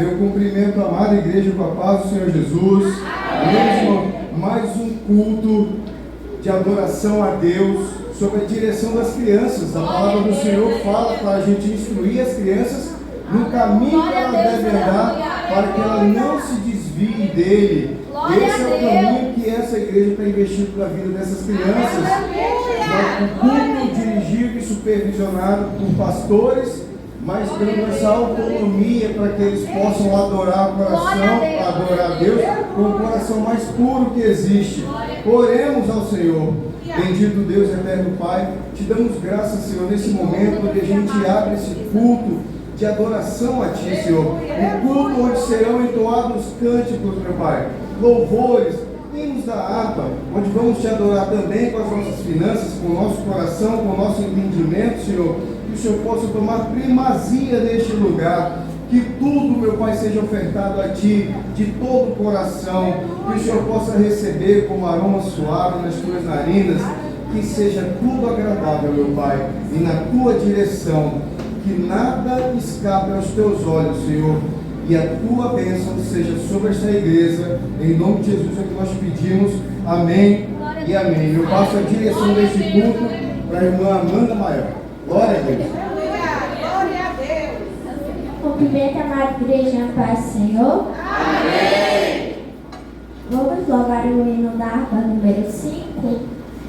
Eu cumprimento a amada igreja com a paz do Senhor Jesus. Amém. Mais um culto de adoração a Deus, sob a direção das crianças. A palavra do Senhor fala para a gente instruir as crianças no caminho que elas devem andar, para que ela não se desvie dele. Esse é o caminho que essa igreja está investindo na vida dessas crianças. Um culto dirigido e supervisionado por pastores, mas dando essa autonomia para que eles possam adorar a Deus com o coração mais puro que existe. Oremos ao Senhor. Bendito Deus, eterno Pai, te damos graças, Senhor, nesse momento onde a gente abre esse culto de adoração a Ti, Senhor. Um culto onde serão entoados cânticos, meu Pai, louvores, hinos da harpa, onde vamos Te adorar também com as nossas finanças, com o nosso coração, com o nosso entendimento, Senhor. Que o Senhor possa tomar primazia neste lugar. Que tudo, meu Pai, seja ofertado a Ti, de todo o coração. Que o Senhor possa receber como aroma suave nas Tuas narinas. Que seja tudo agradável, meu Pai, e na Tua direção. Que nada escape aos Teus olhos, Senhor. E a Tua bênção seja sobre esta igreja. Em nome de Jesus é que nós pedimos. Amém e amém. Eu passo a direção deste culto para a irmã Amanda Maior. Glória a Deus. Glória a Deus. Cumprimento a amada igreja, paz do Senhor. Amém. Vamos louvar o hino da harpa número 5.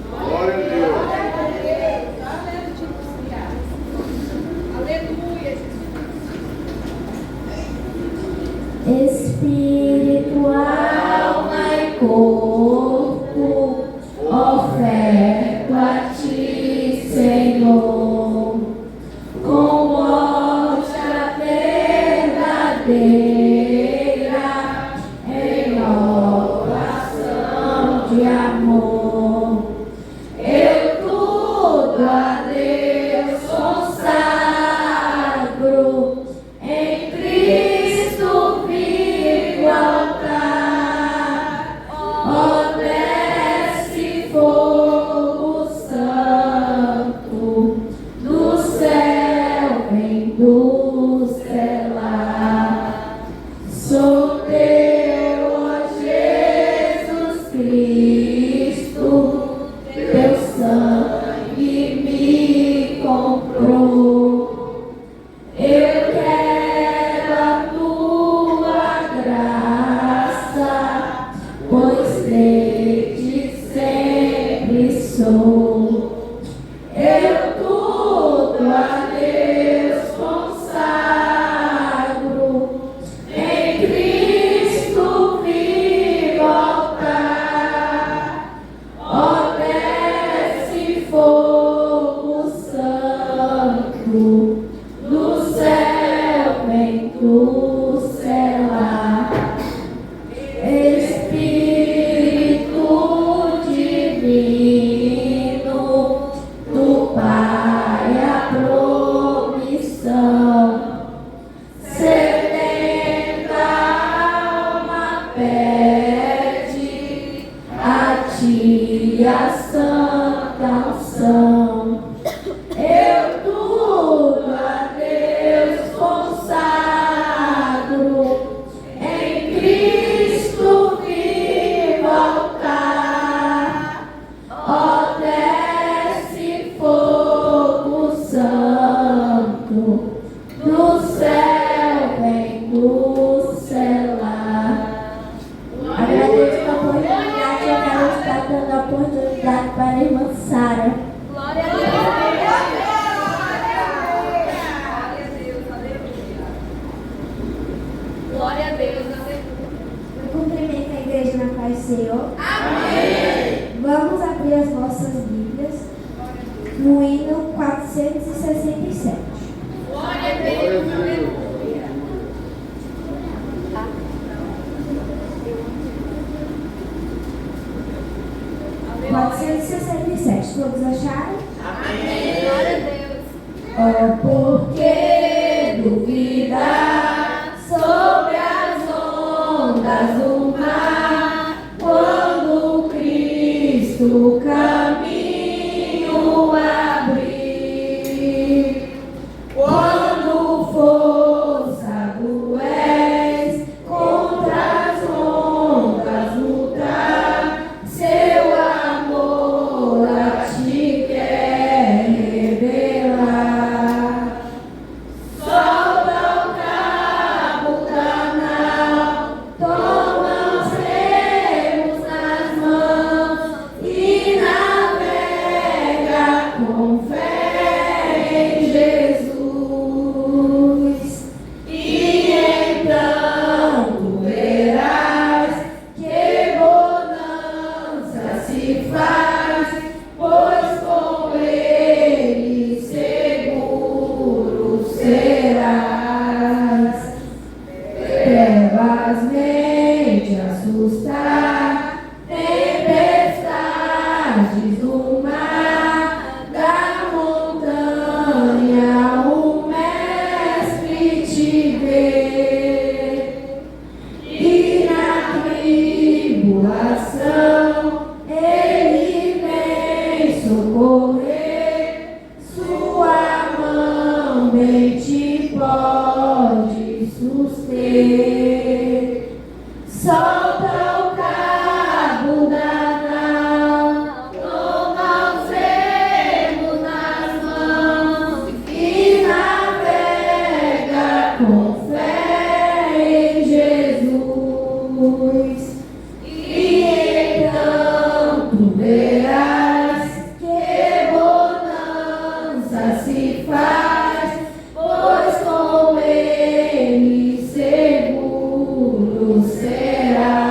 Glória a Deus. Aleluia. Espírito, alma e corpo, oferto a Ti, Senhor, com mostra verdadeira, em oração de amor. Eu tudo a Deus consagro, em Cristo vivo altar. Ó, desce fogo santo, do céu vem do celar. Sou teu, ó Jesus Cristo, teu sangue me comprou. Eu quero a tua graça, pois de sempre sou. Eu tudo a Deus consagro, em Cristo vivo altar. Ó, desce fogo santo, do céu vem do celar. Espírito divino, do Pai a promissão, sedenta alma pede a Ti a santa unção. Eu tudo a Deus consagro, em Cristo vivo altar. Ó, desce fogo santo, do céu vem do celar. Agradeço a oportunidade, eu quero estar dando a oportunidade para a irmã Sara. Glória a Deus. Glória a Deus. Eu cumprimento a igreja na paz do Senhor. Amém. Vamos abrir as nossas Bíblias no hino 467. Glória a Deus. Aleluia. 467. Todos acharam? Amém. Glória a Deus. Oh, porque duvidar sobre as ondas do mar, quando Cristo o caminho abrir, quando força do trevas vêm te assustar, tempestades do mar, da montanha o mestre te vê, e na tribulação ele vem socorrer, sua mão bem te pode suster. Solta o cabo da nau, toma os remos nas mãos e navega com fé em Jesus. E então tu verás que bonança se faz, pois com ele seguro serás.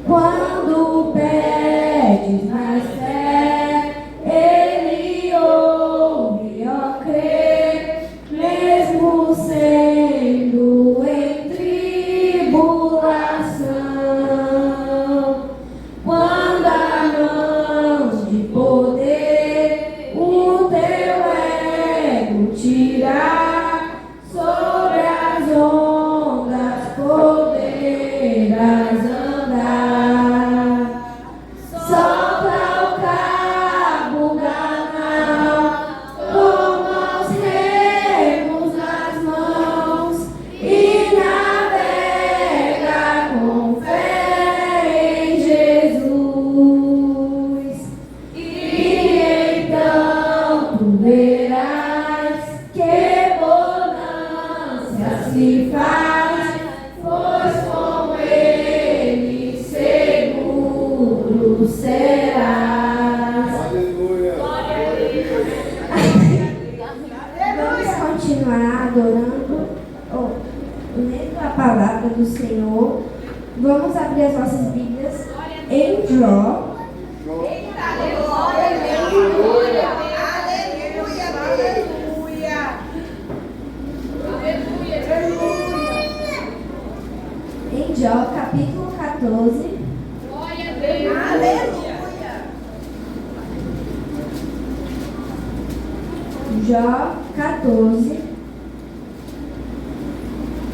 Quando pedes mais fé, ele ouve, ó crer, mesmo sendo em tribulação. Quando a mão de poder o teu ego tirar, sobre as ondas poderás andar. Solta o cabo da nau, toma os remos nas mãos e navega com fé em Jesus. E então tu verás que bonança se faz, pois com ele seguro serás. Aleluia. Vamos continuar adorando, lendo a palavra do Senhor. Vamos abrir as nossas Bíblias em Jó. Em Jó, capítulo 14. Glória a Deus. Jó 14.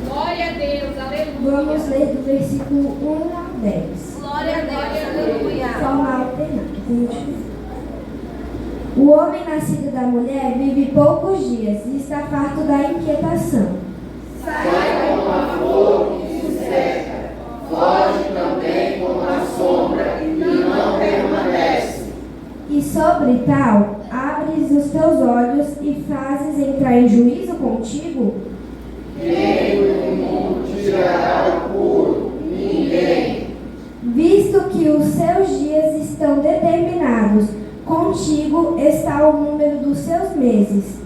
Glória a Deus. Aleluia. Vamos ler do versículo 1 ao 10. Glória a Deus. Aleluia. Forma alternada. O homem nascido da mulher vive poucos dias e está farto da inquietação. Sai como a flor que se seca, foge também como a sombra e não permanece. E sobre tal, abres os teus olhos e fazes entrar em juízo contigo? Quem do mundo tirará o puro? Ninguém. Visto que os seus dias estão determinados, contigo está o número dos seus meses.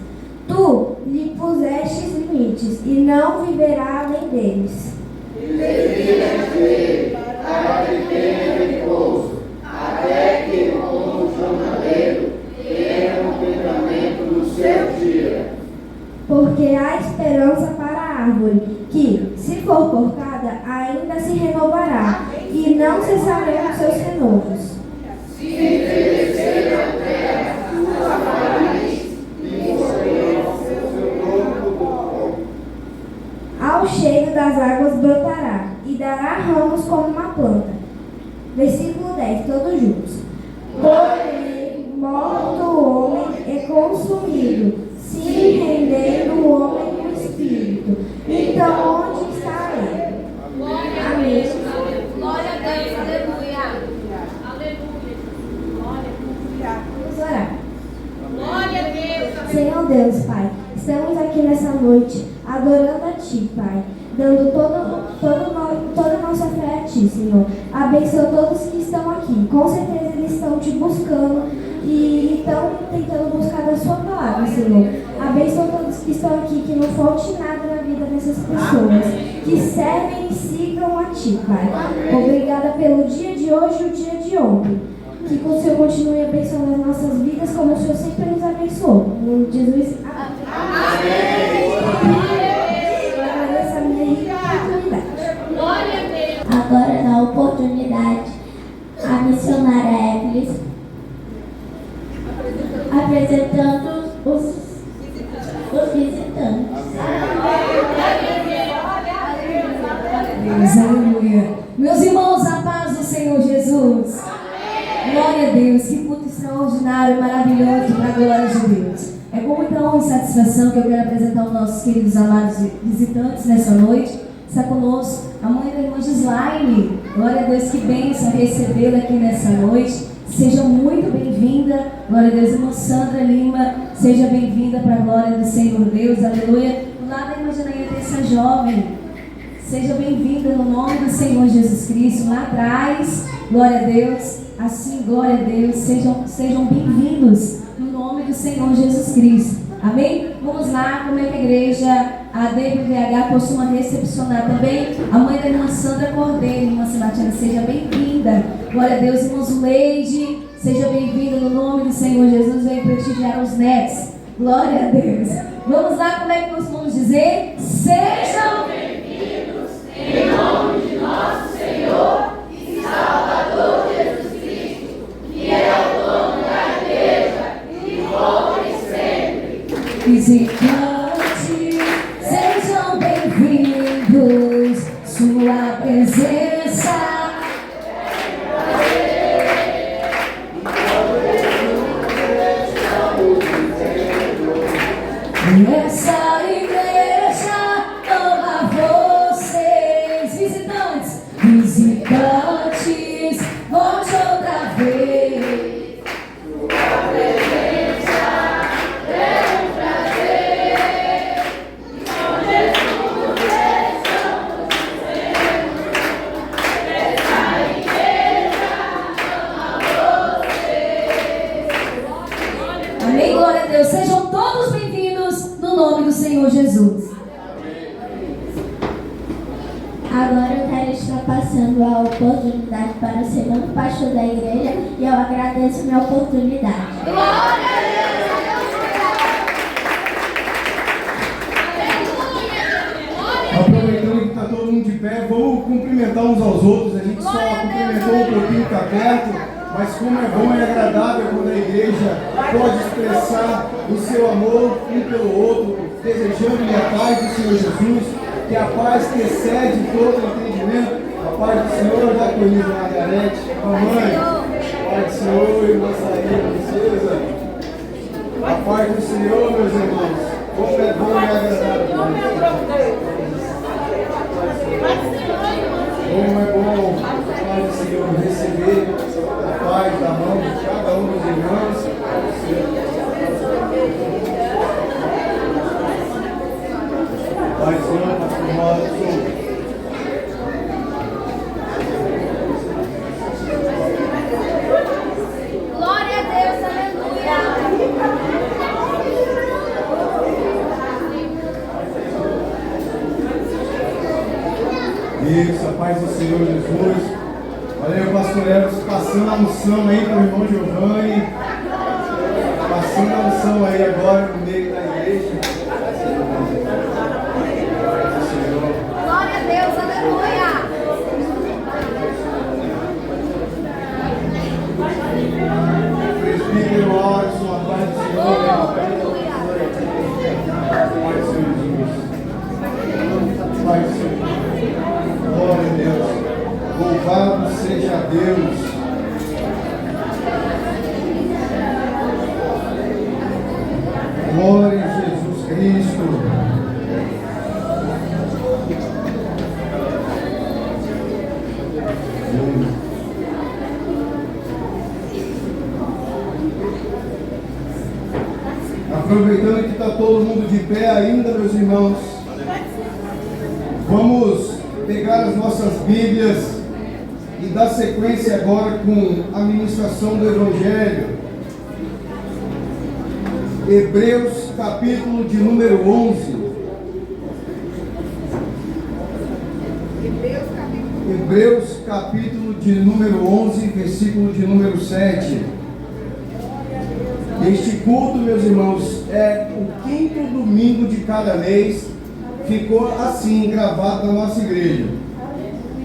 Tu lhe pusestes limites e não viverá além deles. Devidas dele, para que tenha repouso, até que, como o jornaleiro, tenha o completamento do seu dia. Porque há esperança para a árvore, que, se for cortada, ainda se renovará, e não cessarão seus renovos. Se envelhecer a terra, sua raiz, e morrer o seu tronco. Ao cheiro das águas brotará, e dará ramos como uma planta. Versículo 10, todos juntos. Porém, morto o homem é consumido, se rendendo o homem no espírito. Então, onde está ele? Glória a Amém. Deus. Glória a Deus. Aleluia. Aleluia. Vamos orar. Glória a Deus. Senhor Deus, Pai, estamos aqui nessa noite adorando a Ti, Pai, dando toda a nossa fé a Ti, Senhor. Abençoa todos que estão aqui. Com certeza eles estão Te buscando e estão tentando buscar da Sua palavra, Senhor. Abençoa todos que estão aqui, que não falte nada na vida dessas pessoas, que servem e sigam a Ti, Pai. Obrigada pelo dia de hoje e o dia de ontem. Que o Senhor continue abençoando as nossas vidas como o Senhor sempre nos abençoou. Em nome de Jesus, amém. Eu agradeço a minha irmã agora na oportunidade a missionária Evelyn, apresentando os visitantes. Deus, aleluia. Meus irmãos, a paz do Senhor Jesus. Glória a Deus, que culto extraordinário, maravilhoso, para a glória de Deus. É com muita honra e satisfação que eu quero apresentar os nossos queridos amados visitantes nessa noite. Está conosco a mãe da irmã Gislaine. Glória a Deus, que bênção recebê-la aqui nessa noite. Seja muito bem-vinda. Glória a Deus, irmã Sandra Lima. Seja bem-vinda para a glória do Senhor Deus. Aleluia. Do lado da irmã Janaína tem essa jovem. Seja bem-vinda no nome do Senhor Jesus Cristo. Lá atrás, glória a Deus. Assim, glória a Deus. Sejam bem-vindos no nome do Senhor Jesus Cristo. Amém? Vamos lá, como é que a igreja, a DBVH, costuma recepcionar também a mãe da irmã Sandra Cordeiro. Irmã Sebastiana, seja bem-vinda. Glória a Deus, irmãos Leide, seja bem-vinda no nome do Senhor Jesus. Venha prestigiar os netos. Glória a Deus. Vamos lá, como é que nós vamos dizer? Sejam bem-vindos em nome de nosso Senhor e Salvador Jesus Cristo, que é o dono da igreja e volta sempre. Visitantes, sejam bem-vindos, sua presença. Essa igreja ama vocês, visitantes, volte outra vez. Sua presença é um prazer, com Jesus estamos vivendo. Essa igreja ama vocês. Amém, glória a Deus, sejam todos bem-vindos no nome do Senhor Jesus. Agora eu quero estar passando a oportunidade para o segundo pastor da igreja e eu agradeço minha oportunidade. Glória a Deus! Aproveitando que está todo mundo de pé, vamos cumprimentar uns aos outros. A gente só cumprimentou um pouquinho, está perto, mas como é bom e agradável quando a igreja pode expressar o seu amor um pelo outro, desejando-lhe a paz do Senhor Jesus, que a paz que excede todo entendimento, a paz do Senhor da Corrida Margarete, mamãe, a paz do Senhor, irmã Saíra, princesa, a paz do Senhor, meus irmãos, como é bom e agradável. Como é bom, Pai do Senhor, receber a paz da mão de cada um dos irmãos. Pai do Senhor, pastor Márcio. Glória a Deus, aleluia! Isso, a paz do Senhor Jesus. Valeu, pastor Eros, passando a unção aí para o irmão Giovanni. Passando a unção aí agora no meio da igreja. Glória a Deus, aleluia! Presbítero Alisson, a paz do Senhor. A paz do Senhor Jesus. A paz do Senhor. Glória a Deus. Louvado seja Deus. Glória a Jesus Cristo. Aproveitando que está todo mundo de pé ainda, meus irmãos, vamos pegar as nossas Bíblias e dar sequência agora com a ministração do Evangelho. Hebreus, capítulo de número 11. Hebreus, capítulo de número 11, versículo de número 7. Este culto, meus irmãos, é o 5º domingo de cada mês. Ficou assim, gravado na nossa igreja.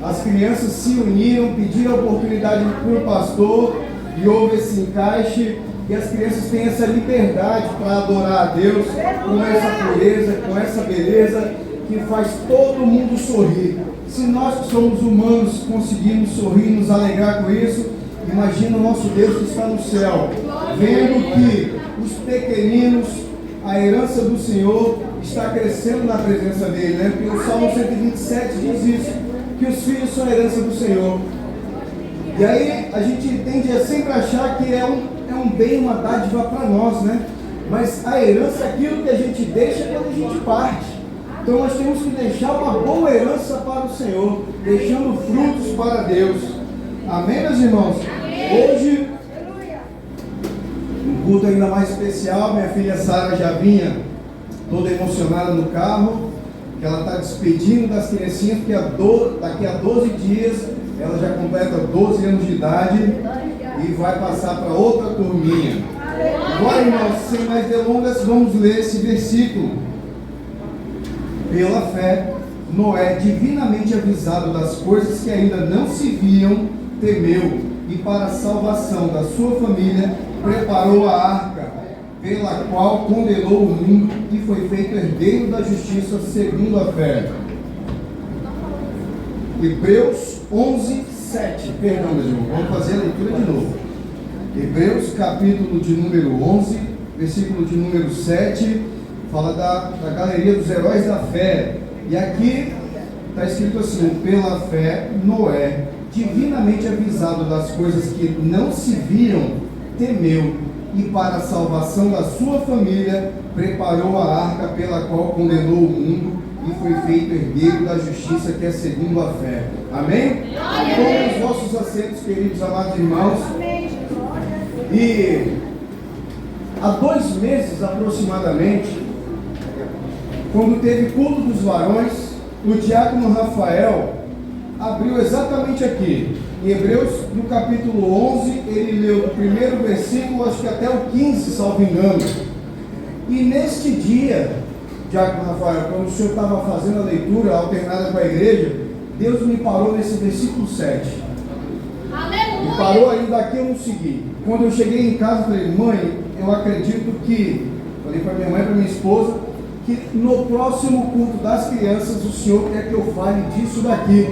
as crianças se uniram, pediram a oportunidade para o pastor e houve esse encaixe. E as crianças têm essa liberdade para adorar a Deus com essa pureza, com essa beleza que faz todo mundo sorrir. Se nós que somos humanos conseguimos sorrir e nos alegrar com isso, imagina o nosso Deus que está no céu, vendo que os pequeninos, a herança do Senhor está crescendo na presença dele, né? Porque o Salmo 127 diz isso, que os filhos são a herança do Senhor. E aí a gente tende a sempre achar que é um bem, uma dádiva para nós, né? Mas a herança é aquilo que a gente deixa quando a gente parte. Então nós temos que deixar uma boa herança para o Senhor, deixando frutos para Deus. Amém, meus irmãos? Hoje, um culto ainda mais especial. Minha filha Sara já vinha toda emocionada no carro, que ela está despedindo das criancinhas, porque daqui a 12 dias ela já completa 12 anos de idade e vai passar para outra turminha. Agora, irmãos, sem mais delongas, vamos ler esse versículo. Pela fé, Noé, divinamente avisado das coisas que ainda não se viam, temeu, e para a salvação da sua família, preparou a arca, pela qual condenou o mundo e foi feito herdeiro da justiça segundo a fé. Hebreus 11, 7. Perdão, meu irmão, vamos fazer a leitura de novo. Hebreus, capítulo de número 11, versículo de número 7, fala da galeria dos heróis da fé. E aqui está escrito assim: pela fé, Noé, divinamente avisado das coisas que não se viam, temeu, e para a salvação da sua família, preparou a arca pela qual condenou o mundo e foi feito herdeiro da justiça que é segundo a fé. Amém? Tomem os vossos assentos, queridos amados irmãos. E há 2 meses aproximadamente, quando teve culto dos varões, o diácono Rafael abriu exatamente aqui, em Hebreus, no capítulo 11, ele leu do primeiro versículo, acho que até o 15, salvo engano. E neste dia, diácono Rafael, quando o senhor estava fazendo a leitura alternada com a igreja, Deus me parou nesse versículo 7. Aleluia! E parou aí, daqui eu não segui. Quando eu cheguei em casa, falei: mãe, eu acredito que, falei para minha mãe e para minha esposa, que no próximo culto das crianças o Senhor quer que eu fale disso daqui.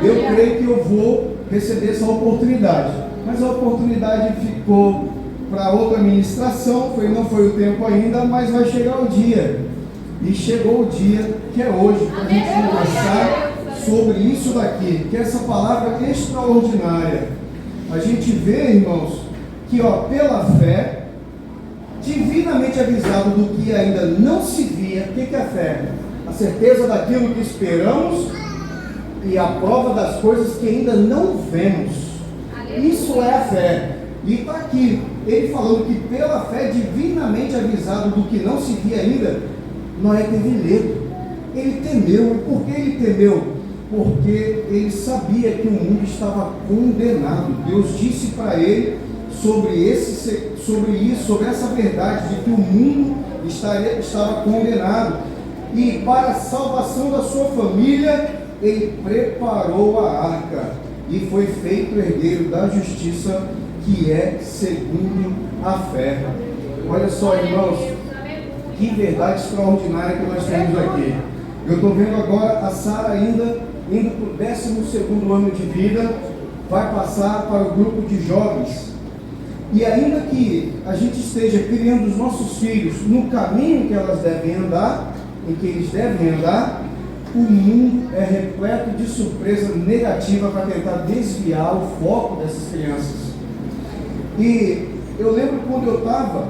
Eu creio que eu vou receber essa oportunidade, mas a oportunidade ficou para outra ministração, não foi o tempo ainda, mas vai chegar o dia, e chegou o dia que é hoje, para a gente conversar sobre isso daqui, que é essa palavra extraordinária. A gente vê, irmãos, que pela fé, divinamente avisado do que ainda não se via. O que é a fé? A certeza daquilo que esperamos e a prova das coisas que ainda não vemos. Isso é a fé. E está aqui, ele falando que pela fé, divinamente avisado do que não se via ainda, Noé teve medo. Ele temeu. E por que ele temeu? Porque ele sabia que o mundo estava condenado. Deus disse para ele sobre essa verdade de que o mundo estava condenado, e para a salvação da sua família ele preparou a arca e foi feito herdeiro da justiça que é segundo a fé. Olha só, irmãos, que verdade extraordinária que nós temos aqui. Eu estou vendo agora a Sara ainda indo para o 12º ano de vida, vai passar para o grupo de jovens. E ainda que a gente esteja criando os nossos filhos no caminho que elas devem andar, em que eles devem andar, o mundo é repleto de surpresa negativa para tentar desviar o foco dessas crianças. E eu lembro quando eu estava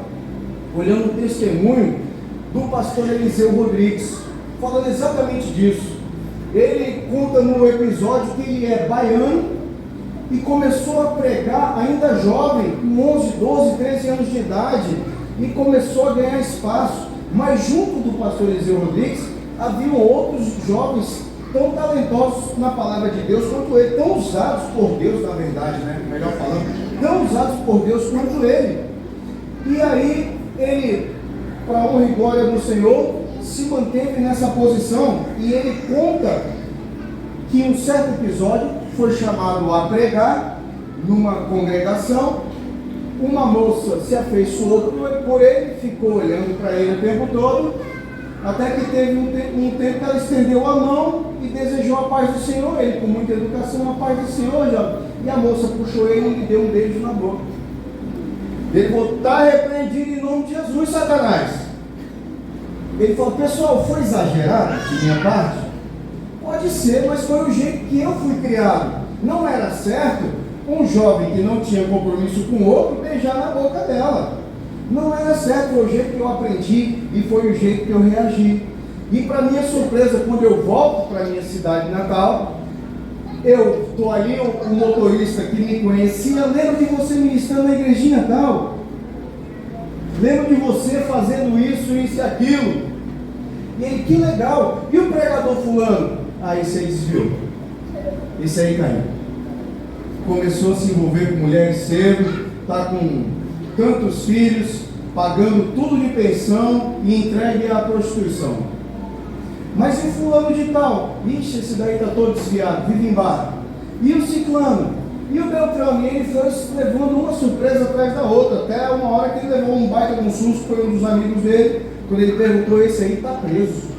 olhando o testemunho do pastor Eliseu Rodrigues, falando exatamente disso. Ele conta no episódio que ele é baiano e começou a pregar ainda jovem, com 11, 12, 13 anos de idade, e começou a ganhar espaço. Mas junto do pastor Eliseu Rodrigues, haviam outros jovens tão talentosos na palavra de Deus quanto ele, tão usados por Deus, na verdade, né? Melhor falando, tão usados por Deus quanto ele. E aí, ele, para a honra e glória do Senhor, se manteve nessa posição, e ele conta que em um certo episódio foi chamado a pregar numa congregação. Uma moça se afeiçoou por ele, ficou olhando para ele o tempo todo, até que teve um tempo que ela estendeu a mão e desejou a paz do Senhor. Ele, com muita educação, a paz do Senhor, já. E a moça puxou ele e lhe deu um beijo na boca. Ele falou: está repreendido em nome de Jesus, Satanás. Ele falou: pessoal, foi exagerado de minha parte? Pode ser, mas foi o jeito que eu fui criado. Não era certo um jovem que não tinha compromisso com o outro beijar na boca dela. Não era certo, foi o jeito que eu aprendi e foi o jeito que eu reagi. E para minha surpresa, quando eu volto para a minha cidade natal, eu estou ali, o motorista que me conhecia: lembro de você ministrando na igrejinha tal, lembro de você fazendo isso e aquilo. E ele: que legal. E o pregador fulano? Ah, esse aí desviou, esse aí caiu, começou a se envolver com mulheres cedo, está com tantos filhos, pagando tudo de pensão e entregue à prostituição. Mas e fulano de tal? Ixi, esse daí está todo desviado, vive em bar. E o ciclano? E o Beltrano? E ele foi levando uma surpresa atrás da outra, até uma hora que ele levou um baita de um susto, foi um dos amigos dele, quando ele perguntou: esse aí está preso.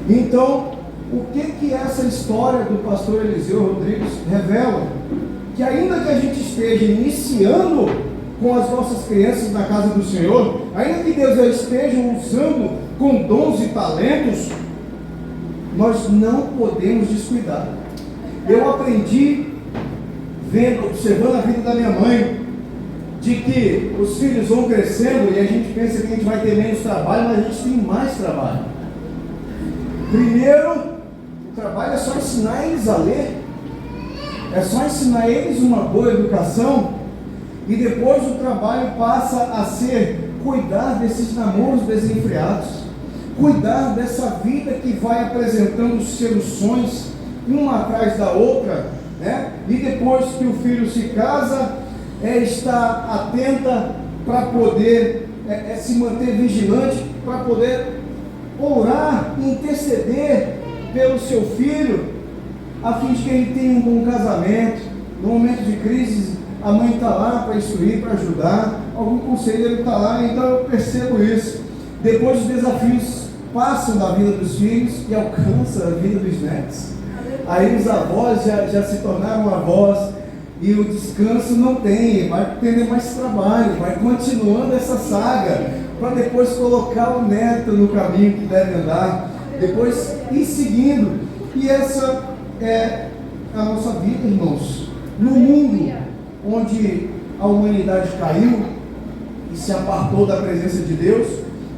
Então, o que essa história do pastor Eliseu Rodrigues revela? Que ainda que a gente esteja iniciando com as nossas crianças na casa do Senhor, ainda que Deus já esteja usando com dons e talentos, nós não podemos descuidar. Eu aprendi observando a vida da minha mãe, de que os filhos vão crescendo e a gente pensa que a gente vai ter menos trabalho, mas a gente tem mais trabalho. Primeiro, o trabalho é só ensinar eles a ler, é só ensinar eles uma boa educação, e depois o trabalho passa a ser cuidar desses namoros desenfreados, cuidar dessa vida que vai apresentando soluções uma atrás da outra, né? E depois que o filho se casa, estar atenta para poder se manter vigilante, para poder orar, interceder pelo seu filho, a fim de que ele tenha um bom casamento. No momento de crise, a mãe está lá para instruir, para ajudar, algum conselheiro está lá. Então eu percebo isso. Depois os desafios passam da vida dos filhos e alcançam a vida dos netos. Aí os avós já se tornaram avós, e o descanso não tem, vai ter mais trabalho, vai continuando essa saga, para depois colocar o neto no caminho que deve andar, depois ir seguindo. E essa é a nossa vida, irmãos. No mundo onde a humanidade caiu e se apartou da presença de Deus,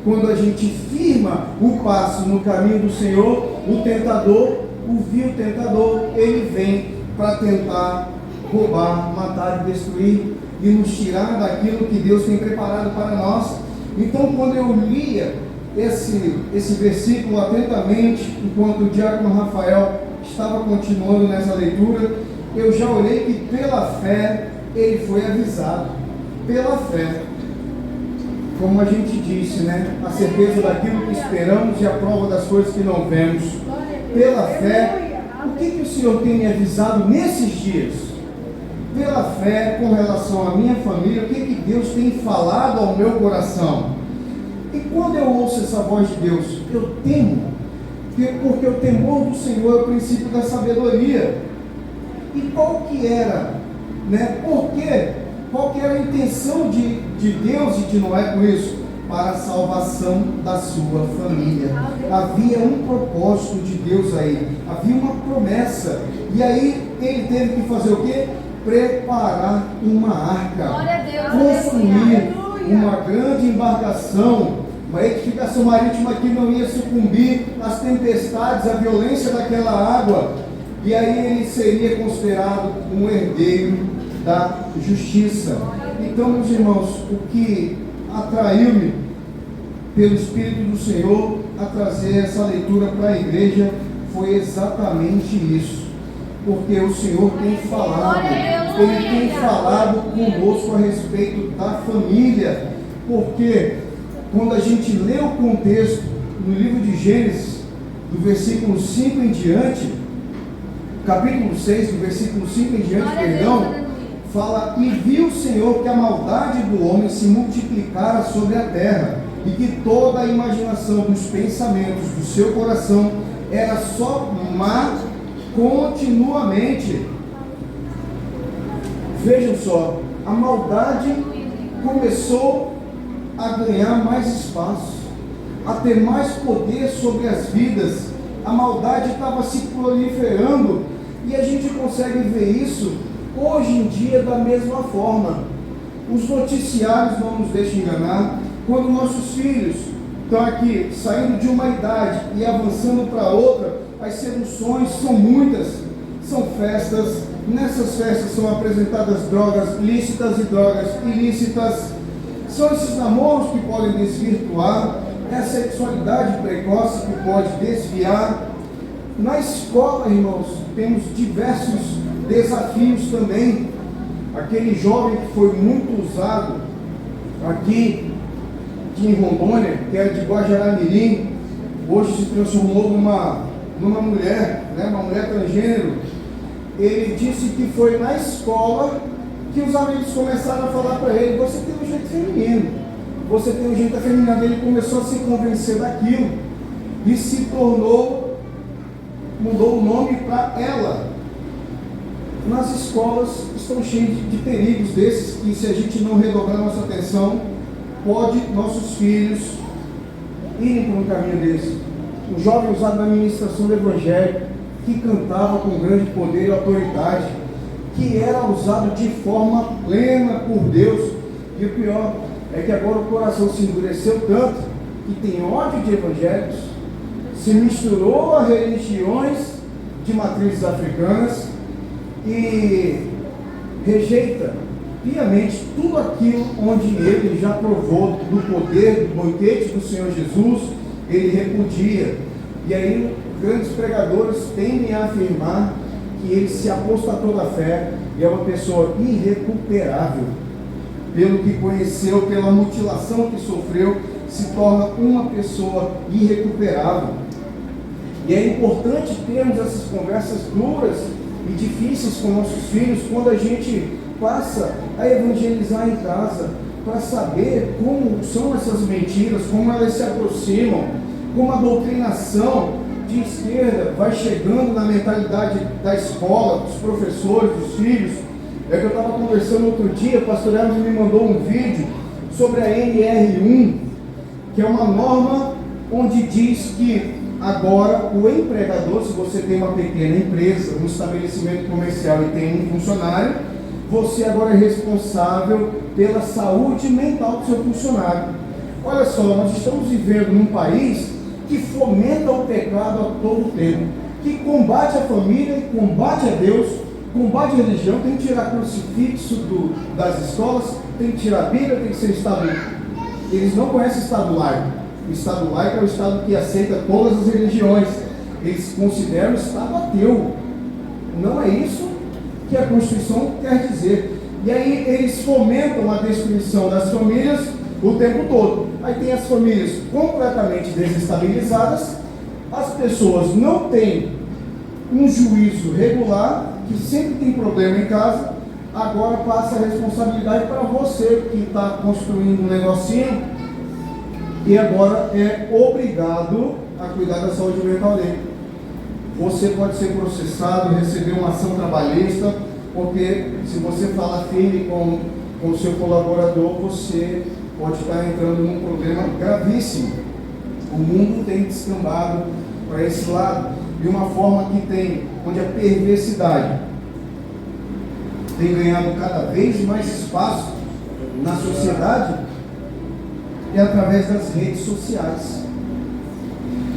quando a gente firma o passo no caminho do Senhor, o tentador, o vil tentador, ele vem para tentar roubar, matar e destruir e nos tirar daquilo que Deus tem preparado para nós. Então, quando eu lia esse versículo atentamente, enquanto o diácono Rafael estava continuando nessa leitura, eu já olhei que pela fé ele foi avisado. Pela fé, como a gente disse, né? A certeza daquilo que esperamos e a prova das coisas que não vemos. Pela fé, o que o Senhor tem me avisado nesses dias? Pela fé, com relação à minha família, o que Deus tem falado ao meu coração? E quando eu ouço essa voz de Deus, eu temo, porque o temor do Senhor é o princípio da sabedoria. E qual que era, né? Por quê? Qual que era a intenção de Deus e de Noé com isso? Para a salvação da sua família. Havia um propósito de Deus aí, havia uma promessa. E aí ele teve que fazer o quê? Preparar uma arca, construir uma grande embarcação, uma edificação marítima que não ia sucumbir às tempestades, à violência daquela água. E aí ele seria considerado um herdeiro da justiça. Então, meus irmãos, o que atraiu-me pelo Espírito do Senhor a trazer essa leitura para a igreja foi exatamente isso. Porque o Senhor tem falado, Ele tem falado conosco a respeito da família. Porque quando a gente lê o contexto no livro de Gênesis, do versículo 5 em diante, capítulo 6, do versículo 5 em diante, Glória a Deus, perdão, aleluia. fala: e viu o Senhor que a maldade do homem se multiplicara sobre a terra, e que toda a imaginação dos pensamentos do seu coração era só má continuamente. Vejam só, a maldade começou a ganhar mais espaço, a ter mais poder sobre as vidas. A maldade estava se proliferando, e a gente consegue ver isso hoje em dia da mesma forma. Os noticiários não nos deixam enganar. Quando nossos filhos estão aqui saindo de uma idade e avançando para outra, as seduções são muitas, são festas. Nessas festas são apresentadas drogas lícitas e drogas ilícitas. São esses namoros que podem desvirtuar, é a sexualidade precoce que pode desviar. Na escola, irmãos, temos diversos desafios também. Aquele jovem que foi muito usado aqui em Rondônia, que era de Guajará-Mirim, hoje se transformou numa mulher, né, uma mulher transgênero. Ele disse que foi na escola que os amigos começaram a falar para ele: você tem um jeito feminino, você tem um jeito afeminado. Ele começou a se convencer daquilo e se tornou, mudou o nome para ela. Nas escolas estão cheias de perigos desses, que se a gente não redobrar nossa atenção, pode nossos filhos irem por um caminho desse. Um jovem usado na ministração do Evangelho, que cantava com grande poder e autoridade, que era usado de forma plena por Deus. E o pior é que agora o coração se endureceu tanto que tem ódio de evangélicos, se misturou a religiões de matrizes africanas e rejeita piamente tudo aquilo onde ele já provou do poder, do banquete do Senhor Jesus. Ele repudia. E aí grandes pregadores tendem a afirmar que ele se apostatou da fé e é uma pessoa irrecuperável. Pelo que conheceu, pela mutilação que sofreu, se torna uma pessoa irrecuperável. E é importante termos essas conversas duras e difíceis com nossos filhos quando a gente passa a evangelizar em casa, para saber como são essas mentiras, como elas se aproximam, como a doutrinação de esquerda vai chegando na mentalidade da escola, dos professores, dos filhos. É que eu estava conversando outro dia, o pastor Hermes me mandou um vídeo sobre a NR1, que é uma norma onde diz que agora o empregador, se você tem uma pequena empresa, um estabelecimento comercial e tem um funcionário, você agora é responsável pela saúde mental do seu funcionário. Olha só, nós estamos vivendo num país que fomenta o pecado a todo tempo, que combate a família, combate a Deus, combate a religião. Tem que tirar crucifixo das escolas, tem que tirar a Bíblia, tem que ser Estado. Eles não conhecem Estado laico. O Estado laico é o Estado que aceita todas as religiões. Eles consideram o Estado ateu. Não é isso que a Constituição quer dizer. E aí eles fomentam a destruição das famílias o tempo todo. Aí tem as famílias completamente desestabilizadas, as pessoas não têm um juízo regular, que sempre tem problema em casa. Agora passa a responsabilidade para você que está construindo um negocinho e agora é obrigado a cuidar da saúde mental dele. Você pode ser processado, receber uma ação trabalhista, porque se você falar firme com o seu colaborador, você pode estar entrando num problema gravíssimo. O mundo tem descambado para esse lado, de uma forma que tem, onde a perversidade tem ganhado cada vez mais espaço na sociedade, é através das redes sociais.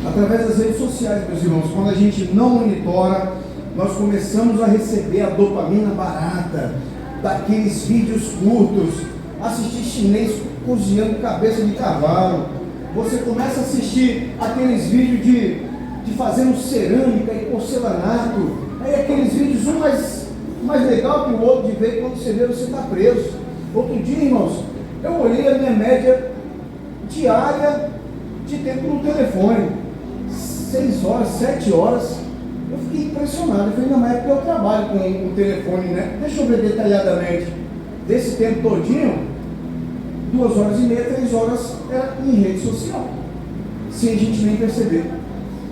Através das redes sociais, meus irmãos, quando a gente não monitora, nós começamos a receber a dopamina barata, daqueles vídeos curtos, assistir chinês cozinhando cabeça de cavalo. Você começa a assistir aqueles vídeos de fazendo cerâmica e porcelanato. Aí aqueles vídeos, um mais legal que o outro, de ver, quando você vê, você está preso. Outro dia, irmãos, eu olhei a minha média diária de tempo no telefone. 6 horas, 7 horas. Eu fiquei impressionado. Eu falei, na época porque eu trabalho com o telefone, né? Deixa eu ver detalhadamente. Desse tempo todinho, 2 horas e meia, 3 horas era em rede social. Sem a gente nem perceber.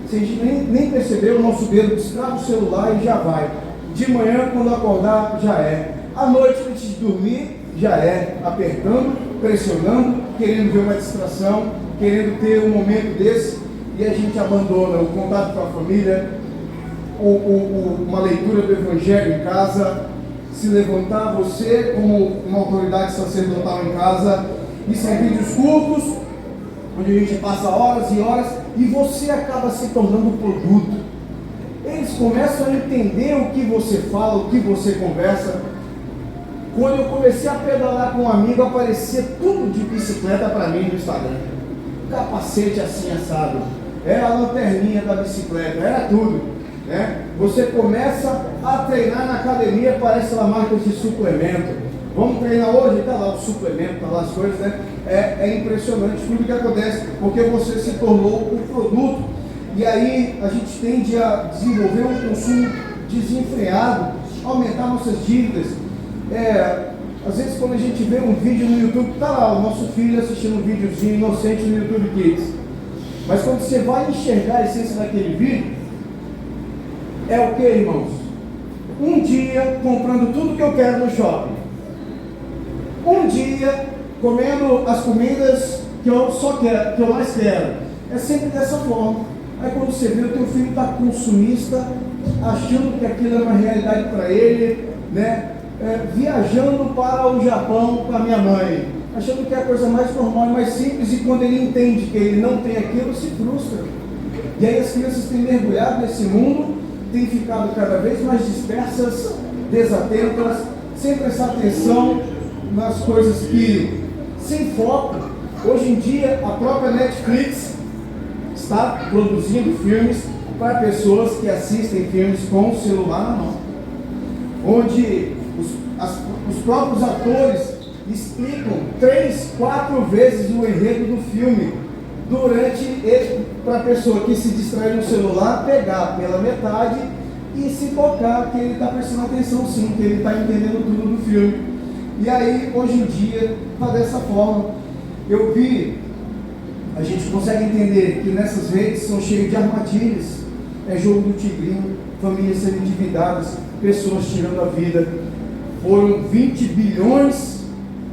Sem a gente nem perceber, o nosso dedo destrava o celular e já vai. De manhã, quando acordar, já é. À noite, antes de dormir, já é. Apertando, pressionando, querendo ver uma distração, querendo ter um momento desse, e a gente abandona o contato com a família, uma leitura do Evangelho em casa, se levantar você como uma autoridade sacerdotal em casa, e são vídeos curtos, onde a gente passa horas e horas, e você acaba se tornando produto. Eles começam a entender o que você fala, o que você conversa. Quando eu comecei a pedalar com um amigo, aparecia tudo de bicicleta para mim no Instagram. Capacete assim assado, era a lanterninha da bicicleta, era tudo, né? Você começa a treinar na academia, aparece lá marcas de suplemento. Vamos treinar hoje? Está lá o suplemento, está lá as coisas, né? É impressionante tudo que acontece, porque você se tornou um produto. E aí a gente tende a desenvolver um consumo desenfreado, aumentar nossas dívidas. Às vezes quando a gente vê um vídeo no YouTube, está lá o nosso filho assistindo um videozinho inocente no YouTube Kids. Mas quando você vai enxergar a essência daquele vídeo, é o que, irmãos? Um dia comprando tudo que eu quero no shopping. Um dia comendo as comidas que eu só quero, que eu mais quero. É sempre dessa forma. Aí quando você vê o teu filho está consumista, achando que aquilo é uma realidade para ele, né? Viajando para o Japão com a minha mãe, achando que é a coisa mais normal e mais simples, e quando ele entende que ele não tem aquilo, se frustra. E aí as crianças têm mergulhado nesse mundo, têm ficado cada vez mais dispersas, desatentas, sem prestar atenção nas coisas que, sem foco. Hoje em dia a própria Netflix está produzindo filmes para pessoas que assistem filmes com o celular na mão, onde os próprios atores explicam 3, 4 vezes o enredo do filme, para a pessoa que se distrai no celular pegar pela metade e se tocar que ele está prestando atenção sim, que ele está entendendo tudo do filme. E aí hoje em dia está dessa forma. A gente consegue entender que nessas redes são cheias de armadilhas, é jogo do tigrinho, famílias sendo endividadas, pessoas tirando a vida. Foram 20 bilhões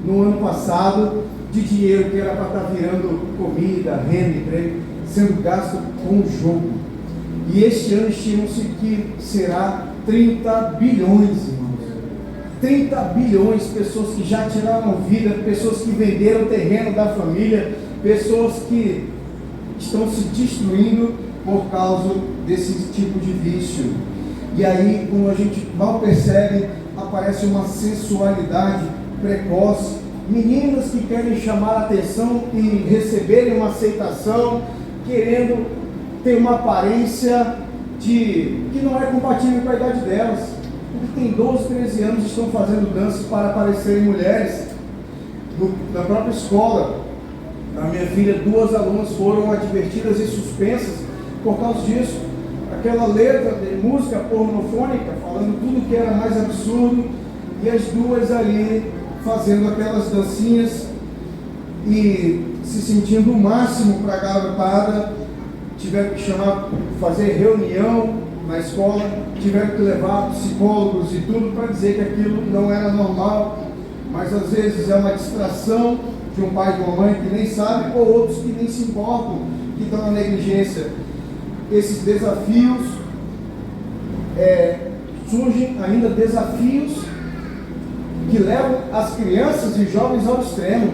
no ano passado de dinheiro que era para estar virando comida, renda, emprego, sendo gasto com o jogo. E este ano estima-se que será 30 bilhões, irmãos. 30 bilhões, pessoas que já tiraram a vida, pessoas que venderam o terreno da família, pessoas que estão se destruindo por causa desse tipo de vício. E aí, como a gente mal percebe, aparece uma sensualidade precoce, meninas que querem chamar a atenção e receberem uma aceitação, querendo ter uma aparência que não é compatível com a idade delas, porque tem 12, 13 anos e estão fazendo danças para parecerem mulheres. Na própria escola, a minha filha, 2 alunas foram advertidas e suspensas por causa disso. Aquela letra de música pornofônica, falando tudo que era mais absurdo, e as 2 ali fazendo aquelas dancinhas e se sentindo o máximo para a garotada. Tiveram que fazer reunião na escola, tiveram que levar psicólogos e tudo para dizer que aquilo não era normal, mas às vezes é uma distração de um pai e de uma mãe que nem sabe, ou outros que nem se importam, que estão na negligência. Esses desafios, surgem ainda desafios que levam as crianças e jovens ao extremo.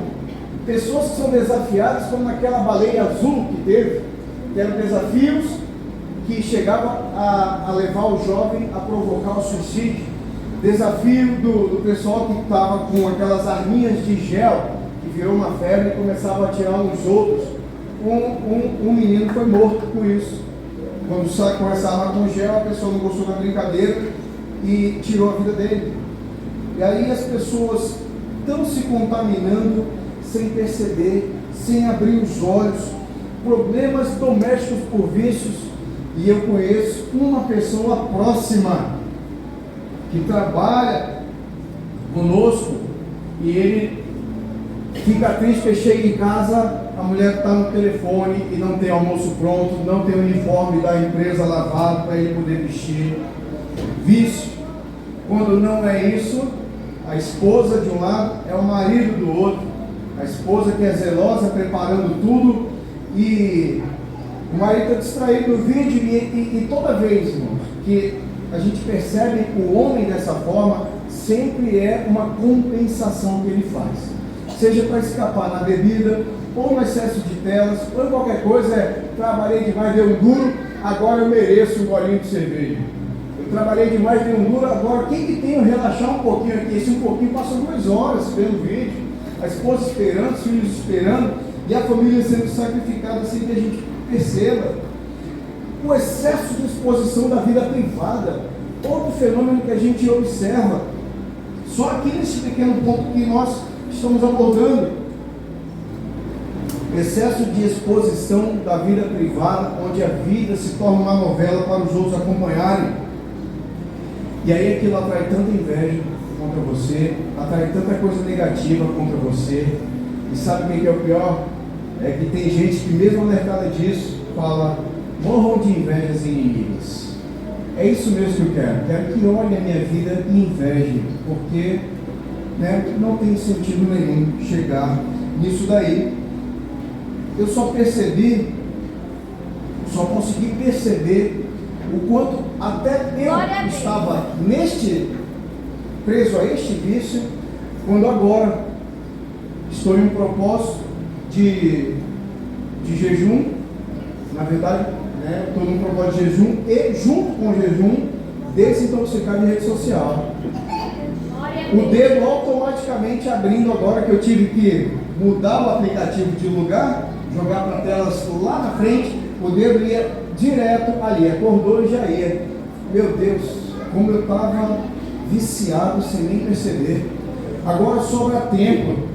Pessoas que são desafiadas, como naquela baleia azul que teve, que eram desafios que chegavam a levar o jovem a provocar o suicídio. Desafio do pessoal que estava com aquelas arminhas de gel, que virou uma febre e começava a atirar uns outros. Um menino foi morto com isso. Quando sai com essa arma com gel, a pessoa não gostou da brincadeira e tirou a vida dele. E aí as pessoas estão se contaminando sem perceber, sem abrir os olhos. Problemas domésticos por vícios. E eu conheço uma pessoa próxima que trabalha conosco e ele fica triste porque chega em casa, a mulher está no telefone e não tem almoço pronto, não tem o uniforme da empresa lavado para ele poder vestir. Vício. Quando não é isso, a esposa de um lado é o marido do outro. A esposa que é zelosa, preparando tudo, e o marido está distraído no vídeo, e toda vez, irmãos, que a gente percebe o homem dessa forma, sempre é uma compensação que ele faz. Seja para escapar na bebida, ou no excesso de telas, ou qualquer coisa, trabalhei demais, deu um duro, agora eu mereço um golinho de cerveja. Eu trabalhei demais, deu um duro, agora quem que tem que relaxar um pouquinho aqui? Esse um pouquinho passa 2 horas vendo vídeo, a esposa esperando, os filhos esperando, e a família sendo sacrificada sem que a gente perceba. O excesso de exposição da vida privada, outro fenômeno que a gente observa, só aqui nesse pequeno ponto que nós estamos abordando. Excesso de exposição da vida privada, onde a vida se torna uma novela para os outros acompanharem. E aí aquilo atrai tanta inveja contra você, atrai tanta coisa negativa contra você. E sabe o que é o pior? É que tem gente que mesmo alertada disso, fala: morram de invejas inimigas. É isso mesmo que eu quero. Quero que olhem a minha vida e invejem, porque não tem sentido nenhum chegar nisso daí. Eu só consegui perceber o quanto até eu estava preso a este vício, quando agora estou em um propósito de jejum. Na verdade, estou num propósito de jejum e, junto com o jejum, desintoxicar de rede social. O dedo automaticamente abrindo, agora que eu tive que mudar o aplicativo de lugar, jogar para telas lá na frente, o dedo ia direto ali, acordou e já ia. Meu Deus, como eu estava viciado sem nem perceber. Agora sobra tempo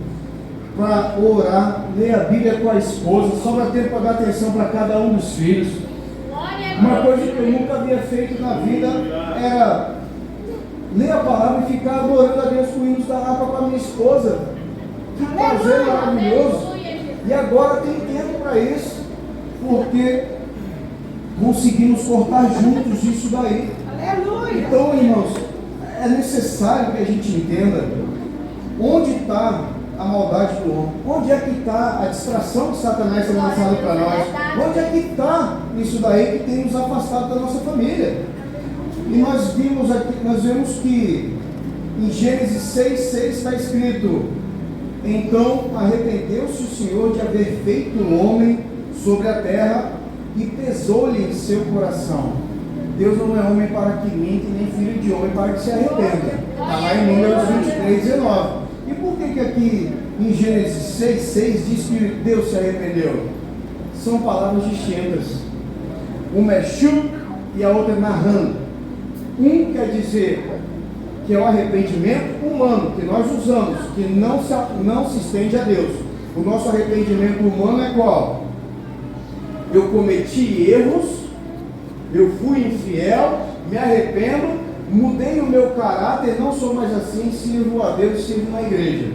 para orar, ler a Bíblia com a esposa, sobra tempo para dar atenção para cada um dos filhos. Uma coisa que eu nunca havia feito na vida era ler a palavra e ficar adorando a Deus com hinos da harpa com a minha esposa. Que prazer maravilhoso! E agora tem tempo para isso, porque conseguimos cortar juntos isso daí. Aleluia! Então, irmãos, é necessário que a gente entenda onde está a maldade do homem, onde é que está a distração que Satanás tem lançado para nós, onde é que está isso daí que tem nos afastado da nossa família. E nós vemos que em Gênesis 6:6 está escrito: então arrependeu-se o Senhor de haver feito o homem sobre a terra e pesou-lhe em seu coração. Deus não é homem para que minta, nem filho de homem para que se arrependa. Está lá em Números 23:19. E por que aqui em Gênesis 6:6 diz que Deus se arrependeu? São palavras distintas. Uma é shu e a outra é nahan. Um quer dizer que é o arrependimento humano, que nós usamos, que não se estende a Deus. O nosso arrependimento humano é qual? Eu cometi erros, eu fui infiel, me arrependo, mudei o meu caráter, não sou mais assim, sirvo a Deus, sirvo na igreja.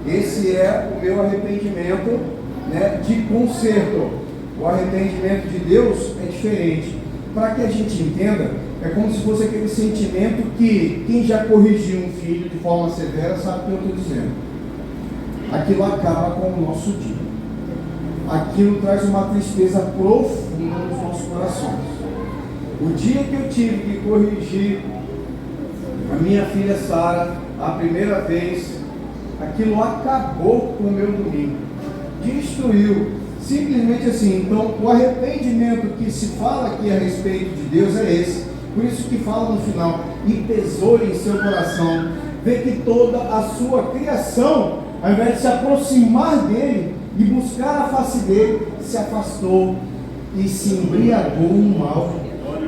Esse é o meu arrependimento, de conserto. O arrependimento de Deus é diferente. Para que a gente entenda, é como se fosse aquele sentimento que quem já corrigiu um filho de forma severa sabe o que eu estou dizendo. Aquilo acaba com o nosso dia. Aquilo traz uma tristeza profunda nos nossos corações. O dia que eu tive que corrigir a minha filha Sara a primeira vez, aquilo acabou com o meu domingo. Destruiu. Simplesmente assim. Então, o arrependimento que se fala aqui a respeito de Deus é esse. Por isso que fala no final: e pesou-lhe em seu coração. Vê que toda a sua criação, ao invés de se aproximar dele e buscar a face dele, se afastou e se embriagou no mal.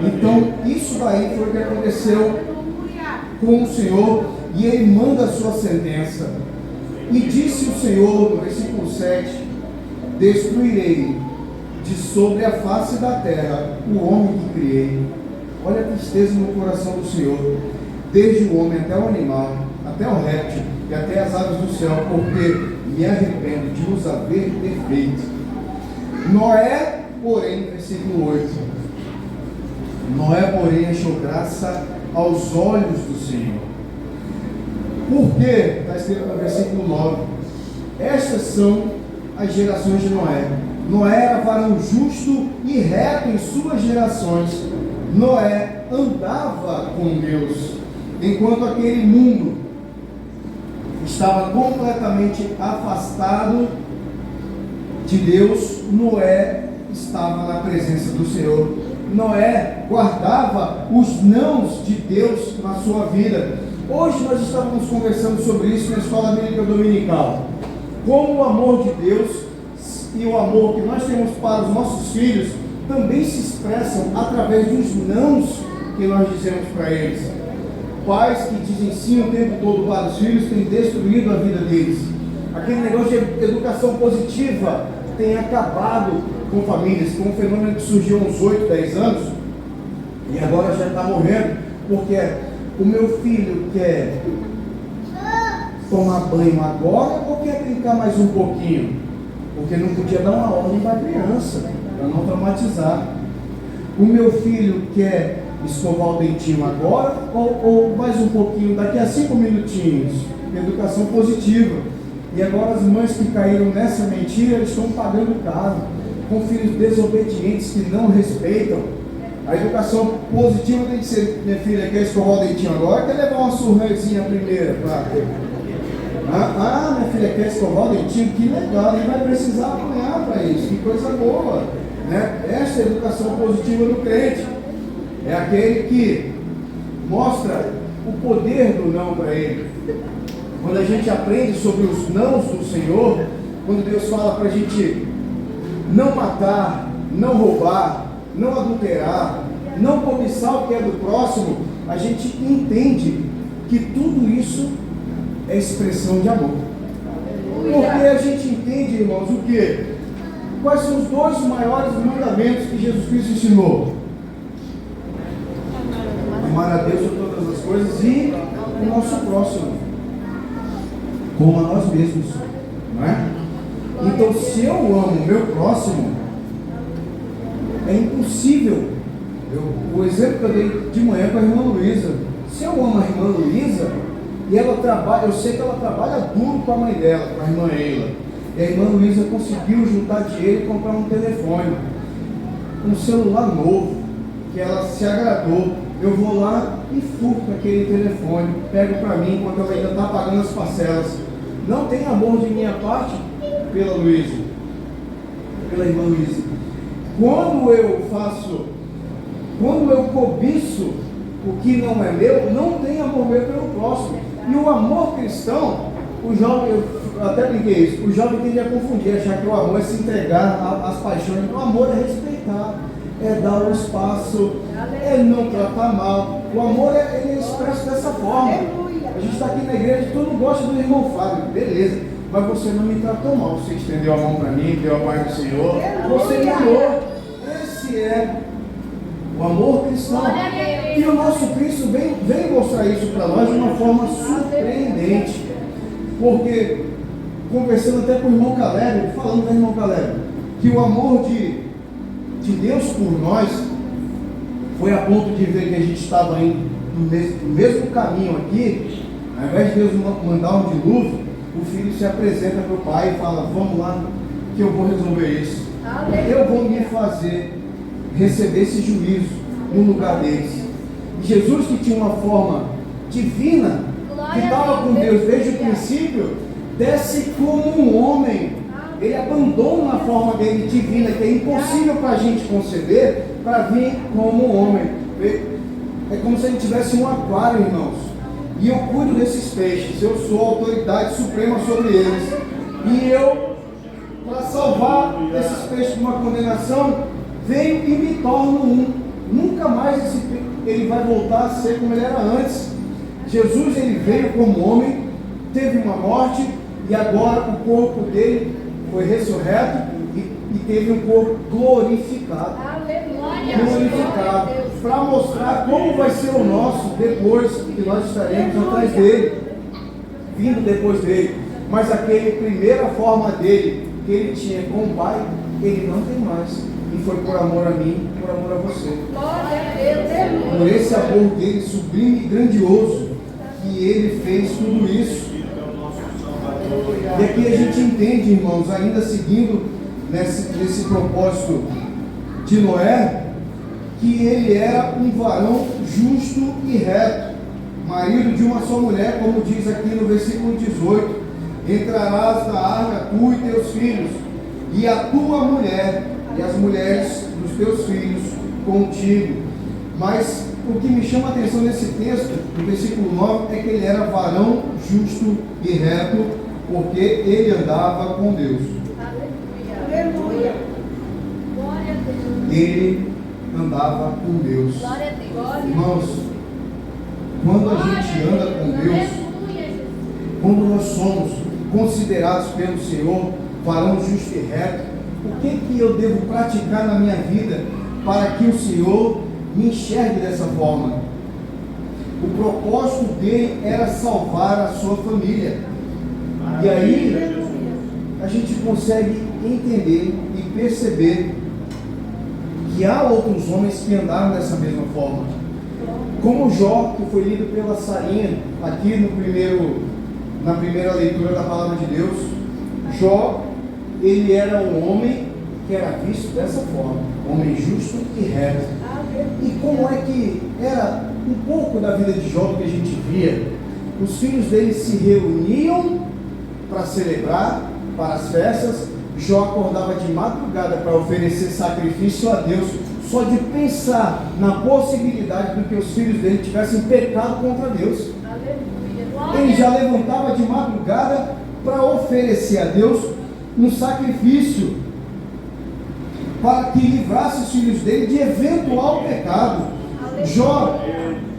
Então, isso daí foi o que aconteceu com o Senhor, e ele manda a sua sentença. E disse o Senhor, no versículo 7: destruirei de sobre a face da terra o homem que criei. Olha a tristeza no coração do Senhor. desde o homem até o animal, até o réptil e até as aves do céu, porque me arrependo de os haver defeito. Noé, porém, versículo 8, Noé, porém, achou graça aos olhos do Senhor. Por quê? Está escrito no versículo 9. Estas são as gerações de Noé. Noé era varão justo e reto em suas gerações. Noé andava com Deus, enquanto aquele mundo estava completamente afastado de Deus. Noé estava na presença do Senhor. Noé guardava os nãos de Deus na sua vida. Hoje nós estávamos conversando sobre isso na escola bíblica dominical. Como o amor de Deus e o amor que nós temos para os nossos filhos também se expressam através dos nãos que nós dizemos para eles. Pais que dizem sim o tempo todo para os filhos têm destruído a vida deles. Aquele negócio de educação positiva tem acabado com famílias, com um fenômeno que surgiu há uns 8, 10 anos e agora já está morrendo, porque o meu filho quer tomar banho agora ou quer brincar mais um pouquinho? Porque não podia dar uma ordem para a criança, para não traumatizar. O meu filho quer escovar o dentinho agora ou mais um pouquinho, daqui a 5 minutinhos? Educação positiva. E agora as mães que caíram nessa mentira estão pagando caro, com filhos desobedientes que não respeitam. A educação positiva tem que ser: minha filha quer escovar o dentinho agora, quer levar uma surrazinha primeiro? Minha filha quer escovar o dentinho, que legal, nem vai precisar apanhar para isso, que coisa boa, né? Esta é a educação positiva do crente. É aquele que mostra o poder do não para ele. Quando a gente aprende sobre os nãos do Senhor, quando Deus fala para a gente não matar, não roubar, não adulterar, não cobiçar o que é do próximo, a gente entende que tudo isso é expressão de amor. Porque a gente entende, irmãos, o quê? Quais são os 2 maiores mandamentos que Jesus Cristo ensinou? Amar a Deus sobre todas as coisas e o nosso próximo como a nós mesmos, não é? Então, se eu amo o meu próximo, é impossível. O exemplo que eu dei de manhã com a irmã Luísa, se eu amo a irmã Luísa e ela trabalha, eu sei que ela trabalha duro com a mãe dela, com a irmã Eila, e a irmã Luísa conseguiu juntar dinheiro e comprar um telefone, um celular novo, que ela se agradou. Eu vou lá e furto aquele telefone, pego para mim enquanto ela ainda está pagando as parcelas. Não tem amor de minha parte pela Luísa, pela irmã Luísa. Quando eu cobiço o que não é meu, não tem amor meu pelo próximo. E o amor cristão, o jovem, eu até brinquei isso, o jovem tende a confundir, achar que o amor é se entregar às paixões. O amor é respeitar, é dar o espaço, é não tratar mal. O amor ele é expresso dessa forma. A gente está aqui na igreja, todo mundo gosta do irmão Fábio, beleza, mas você não me tratou mal, você estendeu a mão para mim, deu a paz do Senhor, você me amou. Esse é o amor cristão. E o nosso Cristo vem mostrar isso para nós de uma forma surpreendente. Porque, conversando até com o irmão Caleb, falando do irmão Caleb, que o amor de Deus por nós foi a ponto de ver que a gente estava indo no mesmo caminho aqui. Ao invés de Deus mandar um dilúvio, o filho se apresenta para o pai e fala: vamos lá que eu vou resolver isso. Eu vou me fazer receber esse juízo no lugar deles. E Jesus, que tinha uma forma divina, que estava com Deus desde o princípio, desce como um homem. Ele abandona a forma dele divina, que é impossível para a gente conceber, para vir como um homem. É como se ele tivesse um aquário, irmãos. E eu cuido desses peixes, eu sou a autoridade suprema sobre eles. E eu, para salvar esses peixes de uma condenação, venho e me torno um. Nunca mais ele vai voltar a ser como ele era antes. Jesus, ele veio como homem, teve uma morte, e agora o corpo dele foi ressurreto e teve um corpo glorificado. Aleluia. Glorificado. para mostrar como vai ser o nosso depois que nós estaremos atrás dele, vindo depois dele. Mas aquela primeira forma dele, que ele tinha com o Pai, ele não tem mais. E foi por amor a mim, por amor a você. Por esse amor dele sublime e grandioso, que ele fez tudo isso. E aqui a gente entende, irmãos, ainda seguindo nesse propósito de Noé, que ele era um varão justo e reto, marido de uma só mulher, como diz aqui no versículo 18: entrarás na arca tu e teus filhos, e a tua mulher, e as mulheres dos teus filhos contigo. Mas o que me chama a atenção nesse texto, no versículo 9, é que ele era varão justo e reto, porque ele andava com Deus. Aleluia. Glória a Deus. Ele andava com Deus. Glória a Deus. Irmãos, quando a gente anda com Deus, quando nós somos considerados pelo Senhor varão justo e reto, o que eu devo praticar na minha vida para que o Senhor me enxergue dessa forma? O propósito dele era salvar a sua família. E aí a gente consegue entender e perceber que há outros homens que andaram dessa mesma forma. Como Jó, que foi lido pela Sarinha aqui na primeira leitura da palavra de Deus. Jó, ele era um homem que era visto dessa forma, homem justo e reto. E como é que era um pouco da vida de Jó que a gente via? Os filhos dele se reuniam para celebrar, para as festas. Jó acordava de madrugada para oferecer sacrifício a Deus, só de pensar na possibilidade de que os filhos dele tivessem pecado contra Deus. Ele já levantava de madrugada para oferecer a Deus um sacrifício, para que livrasse os filhos dele de eventual pecado. Jó,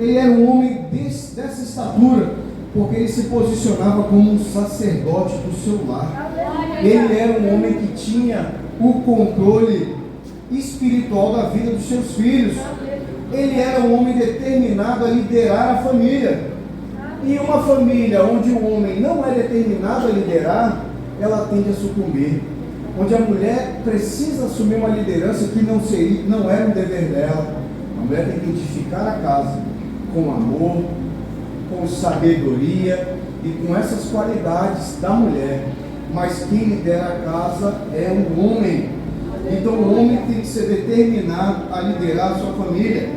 ele era um homem dessa estatura, porque ele se posicionava como um sacerdote do seu lar. Ele era um homem que tinha o controle espiritual da vida dos seus filhos. Ele era um homem determinado a liderar a família. E uma família onde o homem não é determinado a liderar, ela tende a sucumbir. Onde a mulher precisa assumir uma liderança que não era um dever dela. A mulher tem que edificar a casa com amor, com sabedoria e com essas qualidades da mulher. Mas quem lidera a casa é um homem. Então o homem tem que ser determinado a liderar a sua família.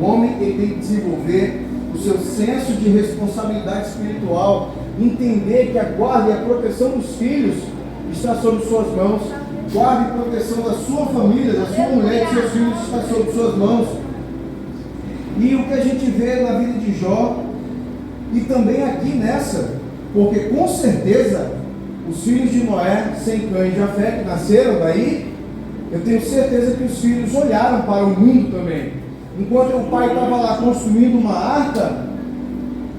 O homem ele tem que desenvolver o seu senso de responsabilidade espiritual, entender que a guarda e a proteção dos filhos está sob suas mãos. Guarda e proteção da sua família, da sua mulher, dos seus filhos está sob suas mãos. E o que a gente vê na vida de Jó, e também aqui nessa, porque com certeza os filhos de Noé, Sem, Cã e Jafé, que nasceram daí, eu tenho certeza que os filhos olharam para o mundo também. Enquanto o pai estava lá construindo uma arca,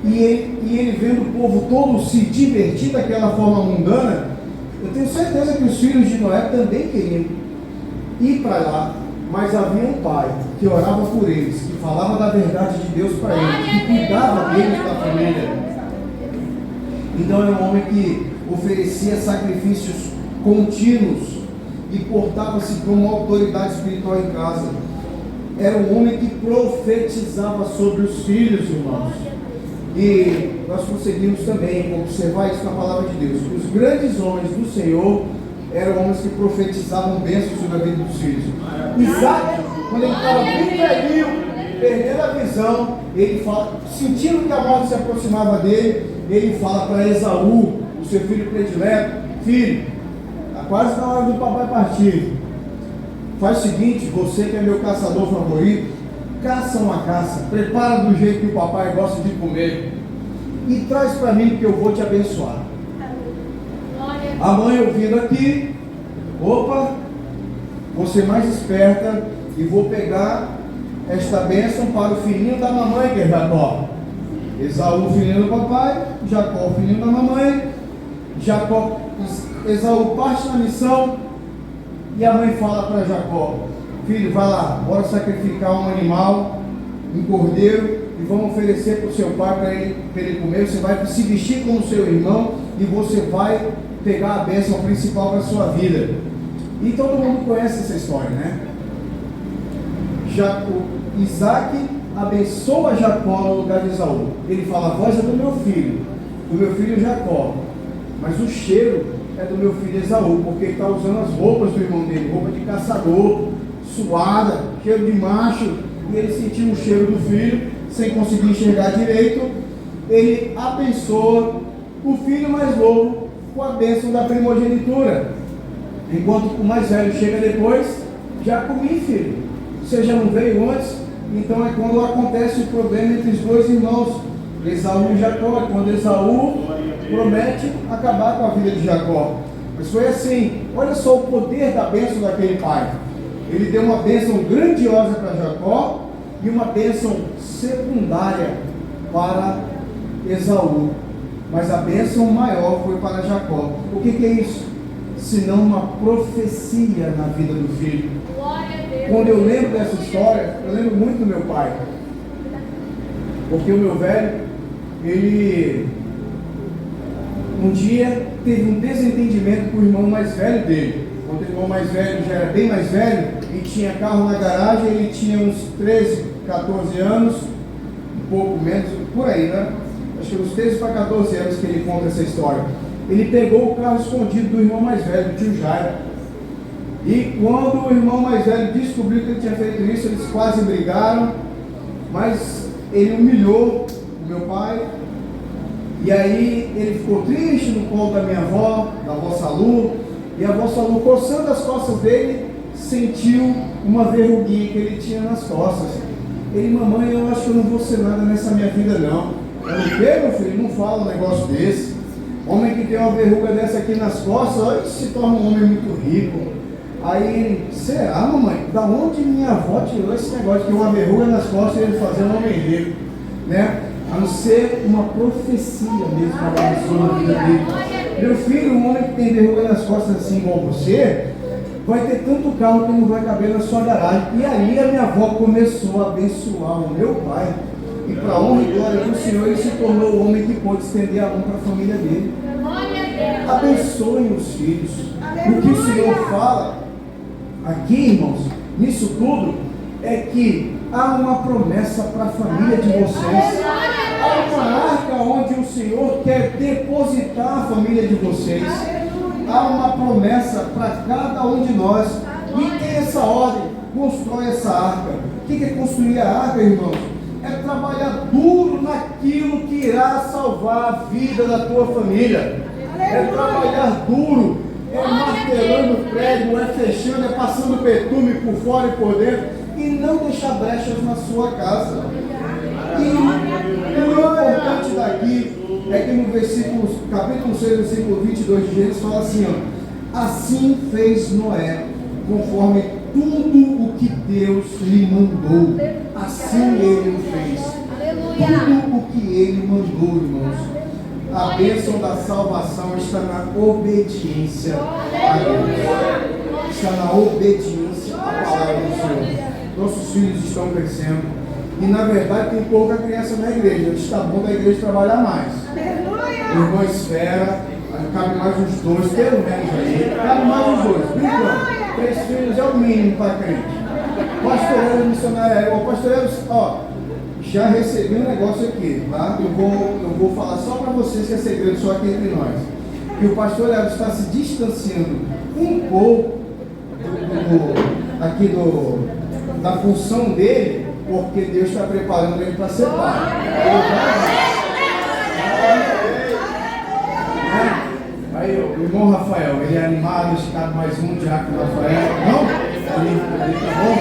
e ele vendo o povo todo se divertir daquela forma mundana, eu tenho certeza que os filhos de Noé também queriam ir para lá. Mas havia um pai que orava por eles, que falava da verdade de Deus para eles, que cuidava deles, da família. Então era um homem que oferecia sacrifícios contínuos e portava-se como autoridade espiritual em casa. Era um homem que profetizava sobre os filhos, irmãos. E nós conseguimos também observar isso na palavra de Deus. Os grandes homens do Senhor eram homens que profetizavam bênçãos sobre a vida dos filhos. Isaac, quando ele estava bem velhinho, perdendo a visão, ele fala, sentindo que a morte se aproximava dele, ele fala para Esaú, o seu filho predileto: filho, está quase na hora do papai partir. Faz o seguinte, você que é meu caçador favorito, caça uma caça, prepara do jeito que o papai gosta de comer e traz para mim, que eu vou te abençoar. A mãe ouvindo aqui, opa, vou ser mais esperta e vou pegar esta bênção para o filhinho da mamãe, que é Jacó. Esaú, filhinho do papai, Jacó, filhinho da mamãe. Esaú parte na missão e a mãe fala para Jacó: filho, vai lá, bora sacrificar um animal, um cordeiro, e vamos oferecer para o seu pai para ele comer. Você vai se vestir como seu irmão e você vai pegar a bênção principal para a sua vida. E todo mundo conhece essa história, né? Isaac abençoa Jacó no lugar de Esaú. Ele fala: a voz é do meu filho Jacó, mas o cheiro é do meu filho Esaú, porque ele está usando as roupas do irmão dele, roupa de caçador, suada, cheiro de macho, e ele sentiu o cheiro do filho, sem conseguir enxergar direito. Ele abençoa o filho mais novo com a bênção da primogenitura, enquanto o mais velho chega depois: já comi, filho, você já não veio antes? Então é quando acontece o problema entre os dois irmãos, Esaú e Jacó, quando Esaú promete acabar com a vida de Jacó. Mas foi assim. Olha só o poder da bênção daquele pai. Ele deu uma bênção grandiosa para Jacó e uma bênção secundária para Esaú. Mas a bênção maior foi para Jacó. O que é isso? Senão uma profecia na vida do filho. Quando eu lembro dessa história, eu lembro muito do meu pai. Porque o meu velho, ele um dia teve um desentendimento com o irmão mais velho dele. Quando o irmão mais velho já era bem mais velho e tinha carro na garagem, ele tinha uns 13, 14 anos, um pouco menos, por aí, né? Acho que uns 13 para 14 anos que ele conta essa história. Ele pegou o carro escondido do irmão mais velho, do tio Jairo. E quando o irmão mais velho descobriu que ele tinha feito isso, eles quase brigaram, mas ele humilhou o meu pai. E aí ele ficou triste no colo da minha avó, da avó Salu, e a avó Salu, coçando as costas dele, sentiu uma verruguinha que ele tinha nas costas. Ele: mamãe, eu acho que eu não vou ser nada nessa minha vida não. Eu não quero, meu filho, não fala um negócio desse. Homem que tem uma verruga dessa aqui nas costas, olha, se torna um homem muito rico. Aí, será, mamãe? Da onde minha avó tirou esse negócio de ter uma verruga nas costas e ele fazer um homem rico, né? A não ser uma profecia mesmo para abençoar a vida dele. Meu filho, um homem que tem verruga nas costas assim igual você, vai ter tanto carro que não vai caber na sua garagem. E aí a minha avó começou a abençoar o meu pai. E para a honra e glória do Senhor, ele se tornou o homem que pôde estender a mão para a família dele. Abençoem os filhos. O que o Senhor fala aqui, irmãos, nisso tudo, é que há uma promessa para a família de vocês. Há uma arca onde o Senhor quer depositar a família de vocês. Há uma promessa para cada um de nós. E tem essa ordem: constrói essa arca. O que é construir a arca, irmãos? É trabalhar duro naquilo que irá salvar a vida da tua família. É trabalhar duro, é martelando o prego, é fechando, é passando betume por fora e por dentro, e não deixar brechas na sua casa. E o importante daqui é que no versículo, capítulo 6, versículo 22 de Gênesis, fala assim, ó: assim fez Noé, conforme tudo o que Deus lhe mandou, assim ele o fez. Tudo o que ele mandou, irmãos. A bênção da salvação está na obediência a Deus. Está na obediência à palavra do Senhor. Nossos filhos estão crescendo. E na verdade tem pouca criança na igreja. Está bom da igreja trabalhar mais. Irmã Esfera, cabe mais uns 2, pelo menos aí. Cabe mais uns 2, brincando. 3 filhos é o mínimo para crente. Pastoreiro missionário, pastoreiro, ó, já recebi um negócio aqui, tá? Eu vou falar só para vocês, que é segredo só aqui entre nós. Que o pastor Léo está se distanciando um pouco da função dele, porque Deus está preparando ele para ser pai. Aí o irmão Rafael, ele é animado, escado mais um, diácono Rafael. Não? Ele tá bom?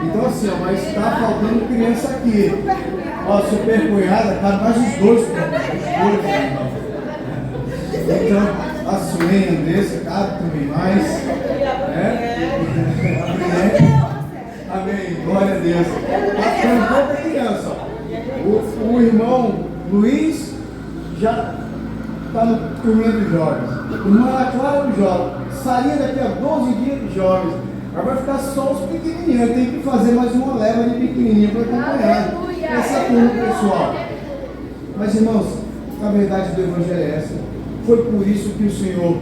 Então assim, ó, mas está faltando criança aqui. Ó, super cunhada, cabe mais os 2. Então, a Suene e a Andressa, cabe também mais. Amém. Glória a Deus. Está ficando pouca criança. Ó. O irmão Luiz já está no turminha dos jovens. Irmã Ana Clara dos jovens. Sarinha daqui a 12 dias dos jovens. Aí vai ficar só os pequenininhos. Aí tem que fazer mais uma leva de pequenininho para acompanhar essa turma, pessoal. Mas, irmãos, a verdade do Evangelho é essa. Foi por isso que o Senhor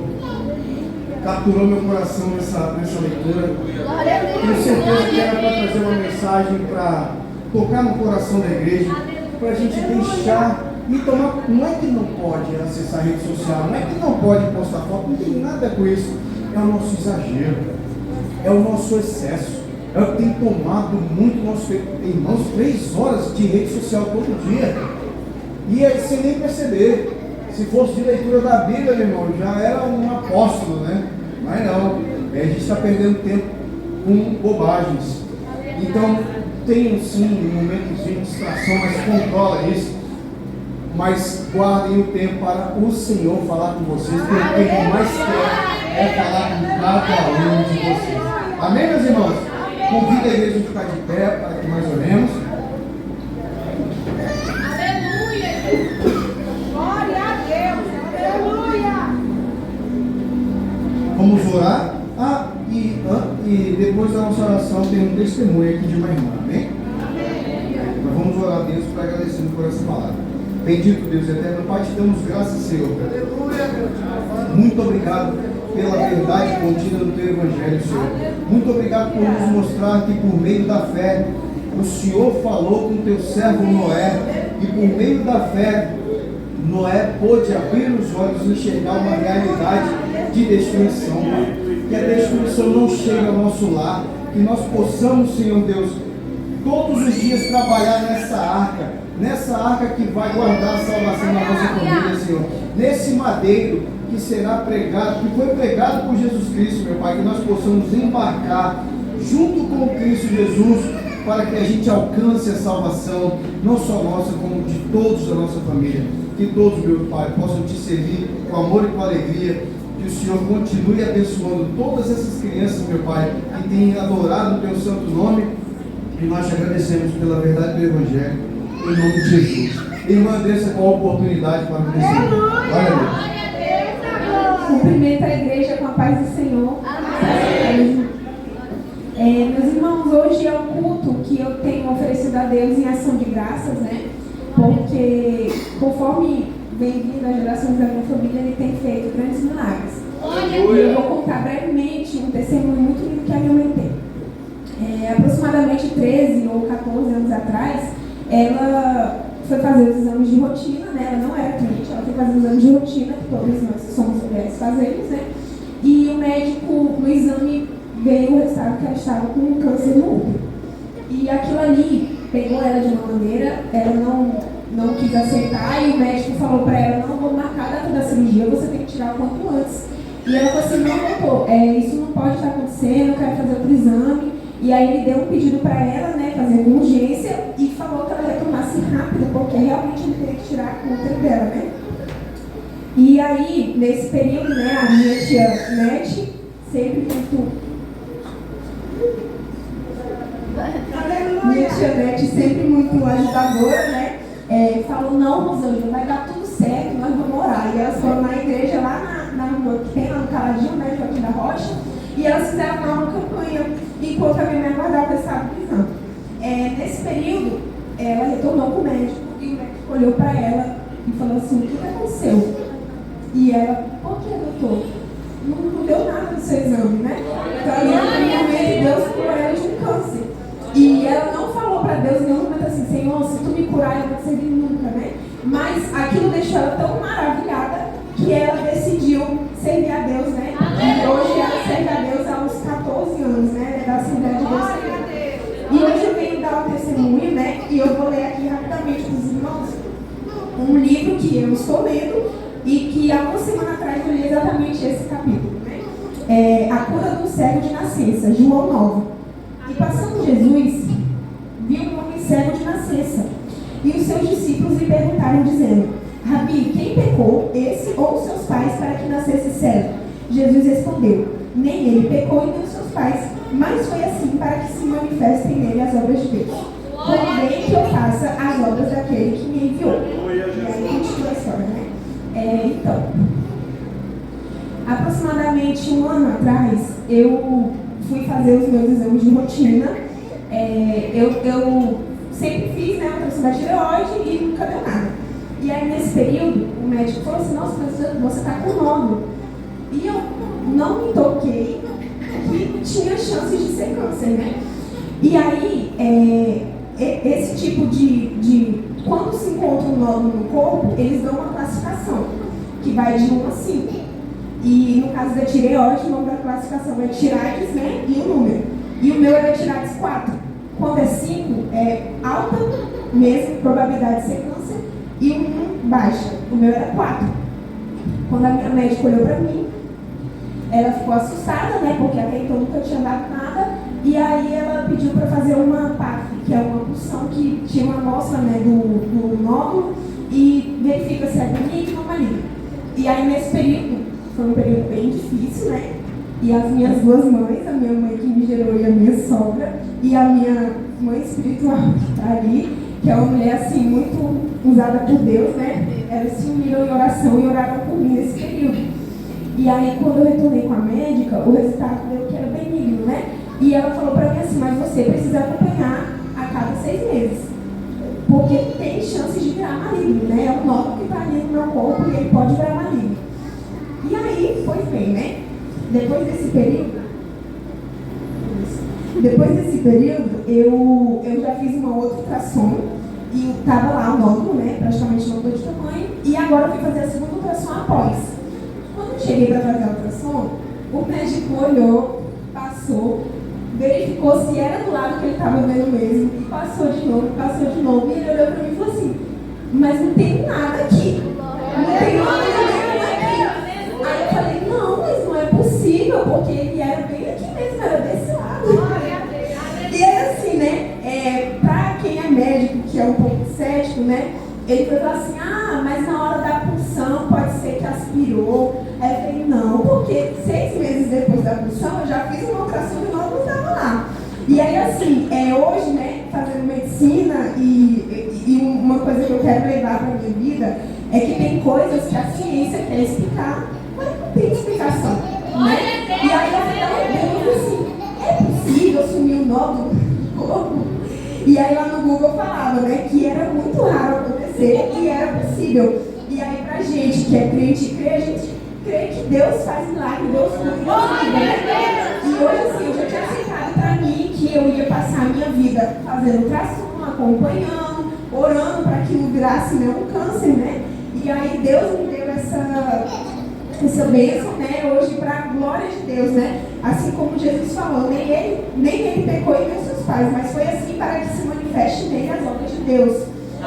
capturou meu coração nessa leitura. Tenho certeza que era para trazer uma mensagem para tocar no coração da igreja, para a gente deixar e tomar. Não é que não pode acessar a rede social, não é que não pode postar foto, não tem nada com isso. É o nosso exagero, é o nosso excesso, é o que tem tomado muito nosso irmãos, 3 horas de rede social todo dia, e aí sem nem perceber. Se fosse de leitura da Bíblia, meu irmão, já era um apóstolo, né? Mas não, a gente está perdendo tempo com bobagens. Então, tem sim momentos de distração, mas controla isso. Mas guardem o tempo para o Senhor falar com vocês, porque o que Ele mais quer é falar com cada um de vocês. Amém, meus irmãos? Convido a igreja a ficar de pé para que nós oremos. Vamos orar. E depois da nossa oração tem um testemunho aqui de uma irmã, amém? Nós vamos orar a Deus para agradecendo por essa palavra. Bendito Deus eterno, Pai, te damos graças, Senhor. Muito obrigado pela verdade contida no teu Evangelho, Senhor. Muito obrigado por nos mostrar que por meio da fé o Senhor falou com o teu servo Noé, e por meio da fé Noé pôde abrir os olhos e enxergar uma realidade de destruição, Pai. Que a destruição não chegue ao nosso lar, que nós possamos, Senhor Deus, todos os dias trabalhar nessa arca que vai guardar a salvação da nossa família, Senhor. Nesse madeiro que será pregado, que foi pregado por Jesus Cristo, meu Pai, que nós possamos embarcar junto com Cristo Jesus, para que a gente alcance a salvação, não só nossa, como de todos da nossa família. Que todos, meu Pai, possam te servir com amor e com alegria. Que o Senhor continue abençoando todas essas crianças, meu Pai, que têm adorado o teu santo nome. E nós te agradecemos pela verdade do Evangelho, em nome de Jesus. Irmã Andressa, com a oportunidade para agradecer. Glória a Deus. Cumprimento a igreja com a paz do Senhor. Meus irmãos, hoje é um culto que eu tenho oferecido a Deus em ação de graças, né? Porque conforme vem vindo as gerações da minha família, Ele tem feito grandes milagres. E eu vou contar brevemente um testemunho muito lindo que a minha mãe tem. Aproximadamente 13 ou 14 anos atrás, ela foi fazer os exames de rotina, né? Ela não era crente, ela foi fazer os exames de rotina, que todos nós que somos mulheres fazemos, né? E o médico, no exame, veio o resultado que ela estava com um câncer no útero. E aquilo ali pegou ela de uma maneira, ela não quis aceitar, e o médico falou para ela: não, vou marcar a data da cirurgia, você tem que tirar o quanto antes. E ela falou assim: não, doutor, isso não pode estar acontecendo, eu quero fazer outro exame. E aí ele deu um pedido para ela, né, fazer com urgência, e falou que ela retornasse rápido, porque realmente ele teria que tirar a útero dela, né. E aí, nesse período, né, a minha tia Nete, sempre muito... Minha tia Nete, sempre muito ajudadora, né, falou: não, Rosângela, vai dar tudo certo, nós vamos orar. E elas foram na igreja lá na rua que tem lá no Caladinho, né, Joaquim da Rocha, e elas fizeram uma campanha enquanto a minha mãe aguardava o estado de exame. Nesse período, ela retornou com o médico, e o médico olhou para ela e falou assim: o que aconteceu? E ela: por que, doutor? Não deu nada no seu exame, né? Então, ali naquele momento, Deus curou ela de um câncer. E ela não falou para Deus em nenhum momento assim: Senhor, se tu me curar, eu não vou te servir nunca, né? Mas aquilo deixou ela tão maravilhada que ela decidiu servir a Deus, né? E hoje ela serve a Deus há uns 14 anos, né? Da Assembleia de Deus. E hoje eu venho dar um testemunho, né? E eu vou ler aqui rapidamente para os irmãos um livro que eu estou lendo e que há uma semana atrás eu li exatamente esse capítulo, né? A cura do cego de nascença, João 9. E passando Jesus, viu um homem cego de nascença. E os seus discípulos lhe perguntaram, dizendo: Rabi, quem pecou, esse ou seus pais, para que nascesse cego? Jesus respondeu: nem ele pecou e nem os seus pais, mas foi assim para que se manifestem nele as obras de Deus. Convém que eu faça as obras daquele que me enviou. E aí continua a história, né? Então, aproximadamente um ano atrás, eu fui fazer os meus exames de rotina. Eu sempre fiz, né, ultrassom da tireoide e nunca deu nada. E aí, nesse período, o médico falou assim: nossa, mas você está com nódulo. E eu não me toquei que tinha chances de ser câncer, né? E aí, esse tipo quando se encontra um nódulo no corpo, eles dão uma classificação, que vai de 1 a 5. E no caso da tireoide, o nome da classificação é tireoides, né? E o número. E o meu era tireoides 4. Quando é 5, é alta mesmo, probabilidade de ser câncer, e o 1 baixa. O meu era 4. Quando a minha médica olhou pra mim, ela ficou assustada, né? Porque até então nunca tinha dado nada. E aí ela pediu para fazer uma PAF, que é uma punção que tinha uma amostra, né, do nódulo e verifica se é benigno ou maligno. E aí nesse período, foi um período bem difícil, né? E as minhas duas mães, a minha mãe que me gerou e a minha sogra, e a minha mãe espiritual que está ali, que é uma mulher assim muito usada por Deus, né? Elas se uniram em oração e oraram por mim nesse período. E aí quando eu retornei com a médica, o resultado deu que era benigno, né? E ela falou pra mim assim: mas você precisa acompanhar a cada 6 meses, porque tem chance de virar maligno, né? É um nódulo que está ali no meu corpo e ele pode virar maligno. E aí, pois bem, né? Depois desse período, eu já fiz uma outra ultrassom e estava lá o nódulo, né? Praticamente não mudou de tamanho. E agora eu fui fazer a segunda ultrassom após. Quando eu cheguei para fazer a ultrassom, o médico olhou, passou, verificou se era do lado que ele estava vendo mesmo, e passou de novo, e ele olhou para mim e falou assim: mas não tem nada aqui, não tem nada aqui. Aí eu falei: não, mas não é possível, porque ele era bem aqui mesmo, era desse lado. E é assim, né, para quem é médico, que é um pouco cético, né, ele falou assim: ah, mas na hora da punção pode ser que aspirou. Aí eu falei: não, porque 6 meses depois da punção eu já fiz uma ultrassom e o nódulo estava lá. E aí assim, hoje, né, fazendo medicina e uma coisa que eu quero levar para a minha vida é que tem coisas que a ciência quer explicar, mas não tem explicação, né? E aí eu falei assim: é possível sumir um nódulo no corpo? E aí lá no Google falava, né, que era muito raro acontecer e era possível. E aí pra gente que é crente e crê, a gente crê que Deus faz milagre, Deus cura, né? E hoje assim, eu já tinha aceitado pra mim que eu ia passar a minha vida fazendo ultrassom, acompanhando, orando para que não virasse, né, um câncer, né? E aí Deus me deu essa bênção, né, hoje para a glória de Deus, né? Assim como Jesus falou, nem ele pecou e nem seus pais, mas foi assim para que se manifeste nele as obras de Deus.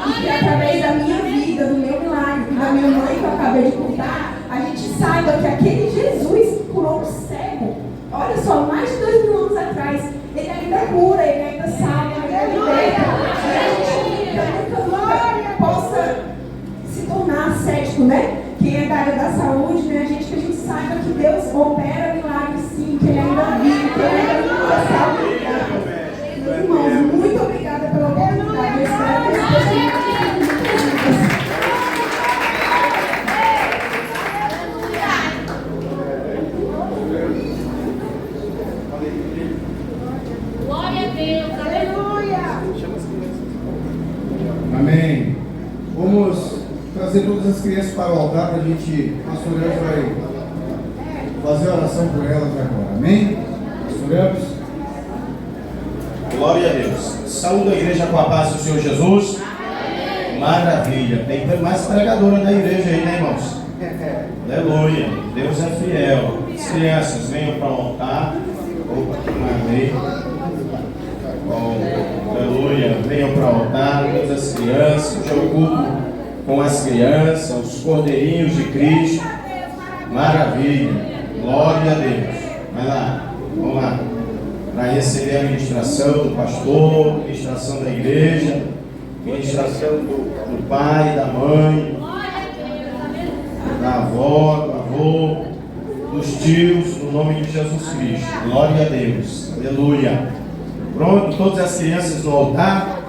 E que através da minha vida, do meu milagre e da minha mãe que eu acabei de contar, a gente saiba que aquele Jesus curou um cego. Olha só, mais de 2000 anos atrás, ele ainda cura, ele ainda salva, ele ainda liberta. E a gente nunca possa se tornar cético, né? Quem é da área da saúde, né? Que a gente saiba que Deus opera milagres sim, que ele ainda vive, que ele ainda cura, salva. Meus irmãos, muito obrigada pela oportunidade. Eu espero que esse testemunho Glória a Deus, aleluia. Amém. Vamos trazer todas as crianças para o altar para a gente, pastor Elvis vai fazer a oração por elas agora. Amém? Pastor Elvis. Glória a Deus. Saúde a igreja com a paz do Senhor Jesus. Amém. Maravilha. Tem mais pregadora da igreja aí, né, irmãos? Aleluia. Deus é fiel. As crianças, venham para o altar. Opa, que maravilha. Aleluia. Venham para o altar. Todas as crianças. Eu ocupo com as crianças, os cordeirinhos de Cristo. Maravilha. Glória a Deus. Vai lá. Vamos lá. Para receber a ministração do pastor, ministração da igreja, ministração do pai, da mãe, da avó, do avô, dos tios, no nome de Jesus Cristo. Glória a Deus. Aleluia. Pronto, todas as crianças no altar.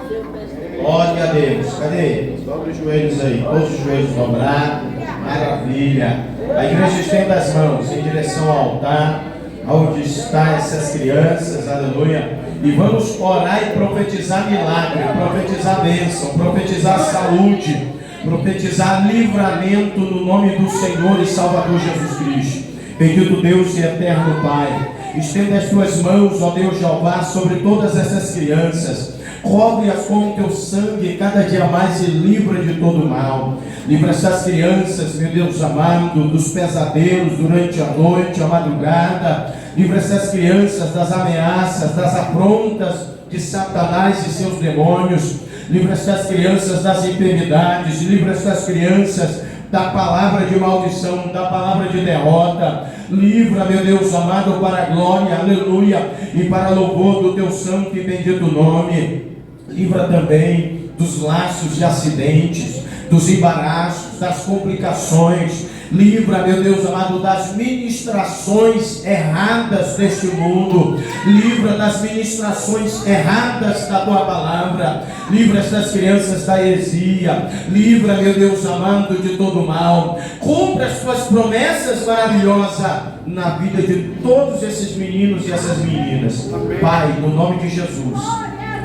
Glória a Deus. Cadê? Dobre os joelhos aí, todos os joelhos dobrados. Maravilha. A igreja estende as mãos em direção ao altar. onde estão essas crianças, aleluia. E vamos orar e profetizar milagre, profetizar bênção, profetizar saúde, profetizar livramento no nome do Senhor e Salvador Jesus Cristo. Bendito Deus e eterno Pai, estenda as tuas mãos, ó Deus Jeová, sobre todas essas crianças. Cobre-as com o teu sangue cada dia mais e livra de todo mal. Livra essas crianças, meu Deus amado, dos pesadelos durante a noite, a madrugada. Livra essas crianças das ameaças, das afrontas de Satanás e seus demônios. Livra essas crianças das enfermidades. Livra essas crianças da palavra de maldição, da palavra de derrota. Livra, meu Deus amado, para a glória, aleluia, e para louvor do teu santo e bendito nome. Livra também dos laços de acidentes, dos embaraços, das complicações. Livra, meu Deus amado, das ministrações erradas deste mundo. Livra das ministrações erradas da tua palavra. Livra essas crianças da heresia. Livra, meu Deus amado, de todo mal. Cumpra as tuas promessas maravilhosas na vida de todos esses meninos e essas meninas. Pai, no nome de Jesus,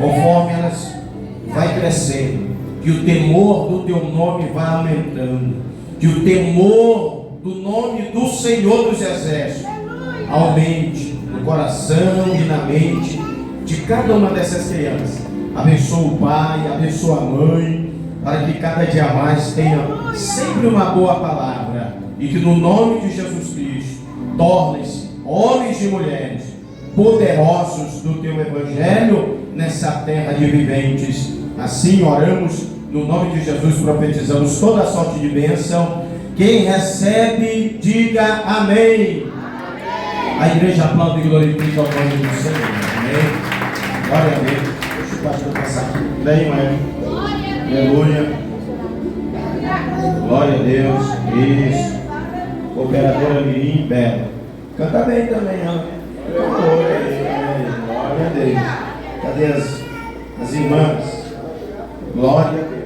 conforme elas vai crescendo, que o temor do teu nome vai aumentando. Que o temor do nome do Senhor dos Exércitos aumente no coração e na mente de cada uma dessas crianças. Abençoa o pai, abençoa a mãe, para que cada dia mais tenha sempre uma boa palavra. E que no nome de Jesus Cristo tornem-se homens e mulheres poderosos do teu evangelho nessa terra de viventes. Assim oramos. No nome de Jesus profetizamos toda a sorte de bênção. Quem recebe, diga amém. Amém. A igreja aplaude e glorifica o nome do Senhor. Amém. Glória a Deus. Deixa o pastor passar aqui. Daí, mãe. Aleluia. Glória a Deus. Isso. Operadora Mirim Bela. Canta bem também, ó. Glória a Deus. Cadê as irmãs? Glória a Deus.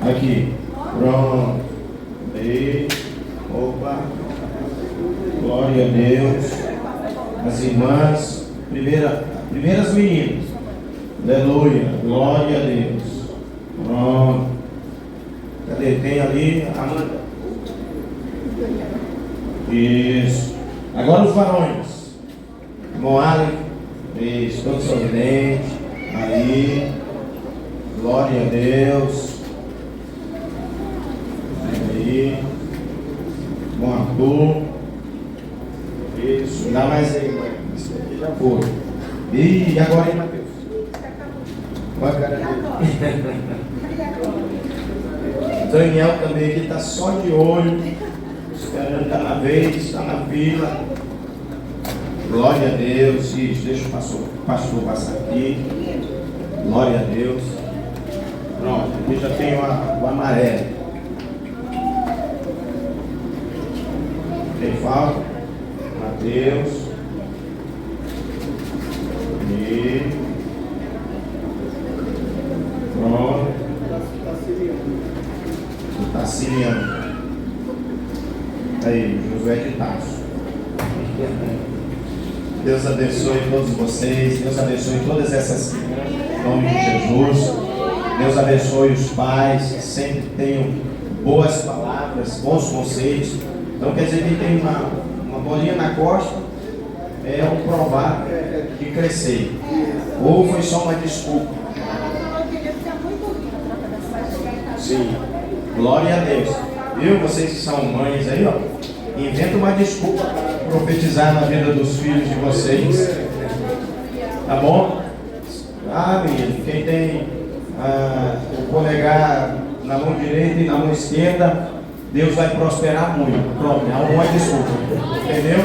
Aqui. Pronto. Aí. Opa. Glória a Deus. As irmãs. Primeiras meninas. Aleluia. Glória a Deus. Pronto. Cadê? Tem ali. Amanda. Isso. Agora os varões. Moale. Isso. Todo sorridente. Aí. Glória a Deus. Aí. Bom Arthur. Isso. Dá mais aí, mãe. Isso aqui já foi. E agora aí, Mateus? Olha a cara dele. Daniel também aqui está só de olho. Esperando, está na vez, está na fila. Glória a Deus. Isso, deixa o pastor passar aqui. Glória a Deus. Pronto, aqui já tem o amarelo. Quem falta? Mateus. E pronto. O Tassiliano. Aí, Josué de Tasso. Deus abençoe todos vocês. Deus abençoe todas essas crianças. Em nome de Jesus. Deus abençoe os pais. Que sempre tenham boas palavras, bons conselhos. Então quer dizer que tem uma bolinha na costa. É um provar de crescer. Ou foi só uma desculpa? Sim. Glória a Deus. Viu? Vocês que são mães aí, ó. Inventa uma desculpa para profetizar na vida dos filhos de vocês. Tá bom? Ah, menino, quem tem o polegar na mão direita e na mão esquerda, Deus vai prosperar muito. Pronto, é uma desculpa. Entendeu?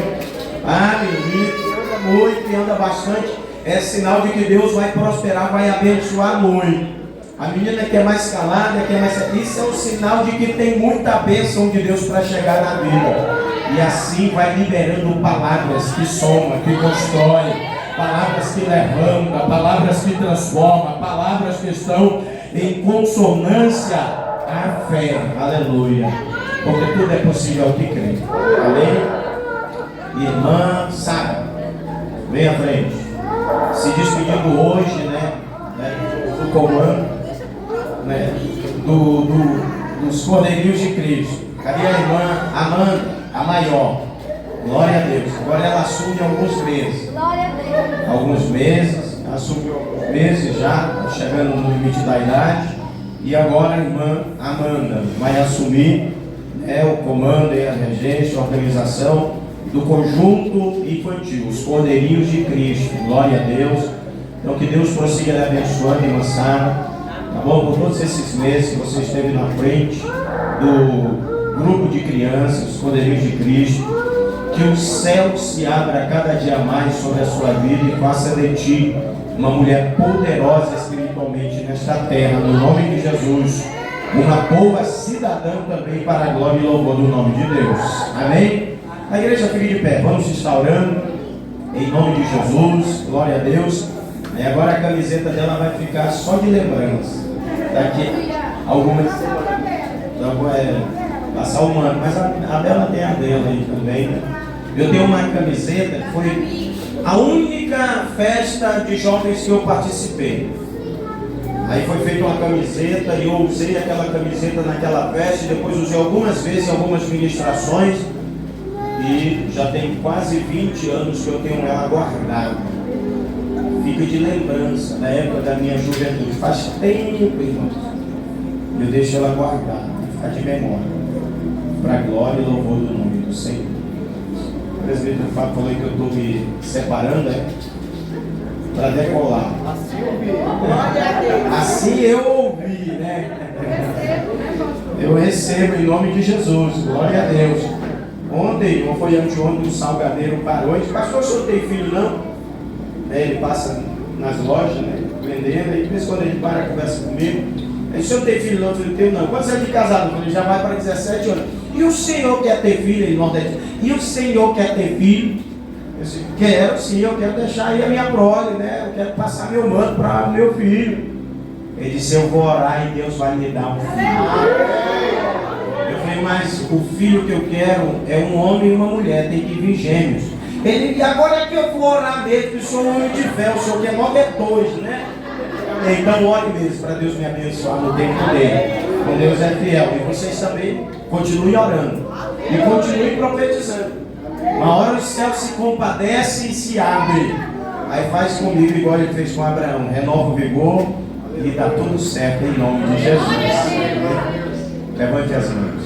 Ah, menino, que anda muito, que anda bastante, é sinal de que Deus vai prosperar, vai abençoar muito. A menina que é mais calada, que é mais... Isso é um sinal de que tem muita bênção de Deus para chegar na vida. E assim vai liberando palavras que somam, que constroem, palavras que levantam, palavras que transformam, palavras que estão em consonância à fé. Aleluia. Porque tudo é possível ao que crê. Amém? irmã Sara. Vem à frente. Se despedindo hoje, né, do comando, né, dos Cordeirinhos de Cristo. Cadê a irmã Amanda, a maior? Glória a Deus. Agora ela assume alguns meses. Glória a Deus. Alguns meses, assumiu alguns meses já, chegando no limite da idade. E agora a irmã Amanda vai assumir, né, o comando e a regência, a organização do conjunto infantil, os Cordeirinhos de Cristo. Glória a Deus. Então que Deus prossiga lhe abençoando, irmã Sara, tá bom? Por todos esses meses que você esteve na frente do grupo de crianças, os Cordeirinhos de Cristo, que o céu se abra cada dia mais sobre a sua vida e faça de ti uma mulher poderosa espiritualmente nesta terra, no nome de Jesus, uma boa cidadã também para a glória e louvor do nome de Deus. Amém? A igreja fica de pé, vamos estar orando em nome de Jesus, glória a Deus. E agora a camiseta dela vai ficar só de lembrança. Daqui algumas passar um ano, mas a dela tem a dela aí também, né? Eu tenho uma camiseta que foi a única festa de jovens que eu participei. Aí foi feita uma camiseta e eu usei aquela camiseta naquela festa e depois usei algumas vezes em algumas ministrações. E já tem quase 20 anos que eu tenho ela guardada. Fica de lembrança da época da minha juventude. Faz tempo, irmãos. Eu deixo ela guardada, ficar de memória, para a glória e louvor do nome do Senhor. O presbítero Fábio falou que eu estou me separando, para decolar. Assim eu ouvi, né? Eu recebo em nome de Jesus, glória a Deus. Ontem, ou foi anteontem, um salgadeiro parou e disse: pastor, o senhor tem filho não? Ele passa nas lojas, né, vendendo, e de vez em quando ele para, conversa comigo. Ele disse: o senhor tem filho não? Eu falei: tenho não. Quantos anos de casado? Eu falei: já vai para 17 anos. E o senhor quer ter filho? Ele nordestino. E o senhor quer ter filho? Eu disse: quero sim, eu quero deixar aí a minha prole, né? Eu quero passar meu manto para meu filho. Ele disse: eu vou orar e Deus vai me dar um filho. Eu falei: mas o filho que eu quero é um homem e uma mulher, tem que vir gêmeos. Ele: e agora que eu vou orar mesmo, que eu sou um homem de fé, o senhor quer logo é dois, né? Então ore mesmo para Deus me abençoar no tempo dele. Com Deus é fiel. E vocês também continuem orando. E continuem profetizando. Uma hora o céu se compadece e se abre. Aí faz comigo igual ele fez com Abraão. Renova o vigor e dá tudo certo em nome de Jesus. Levante as mãos.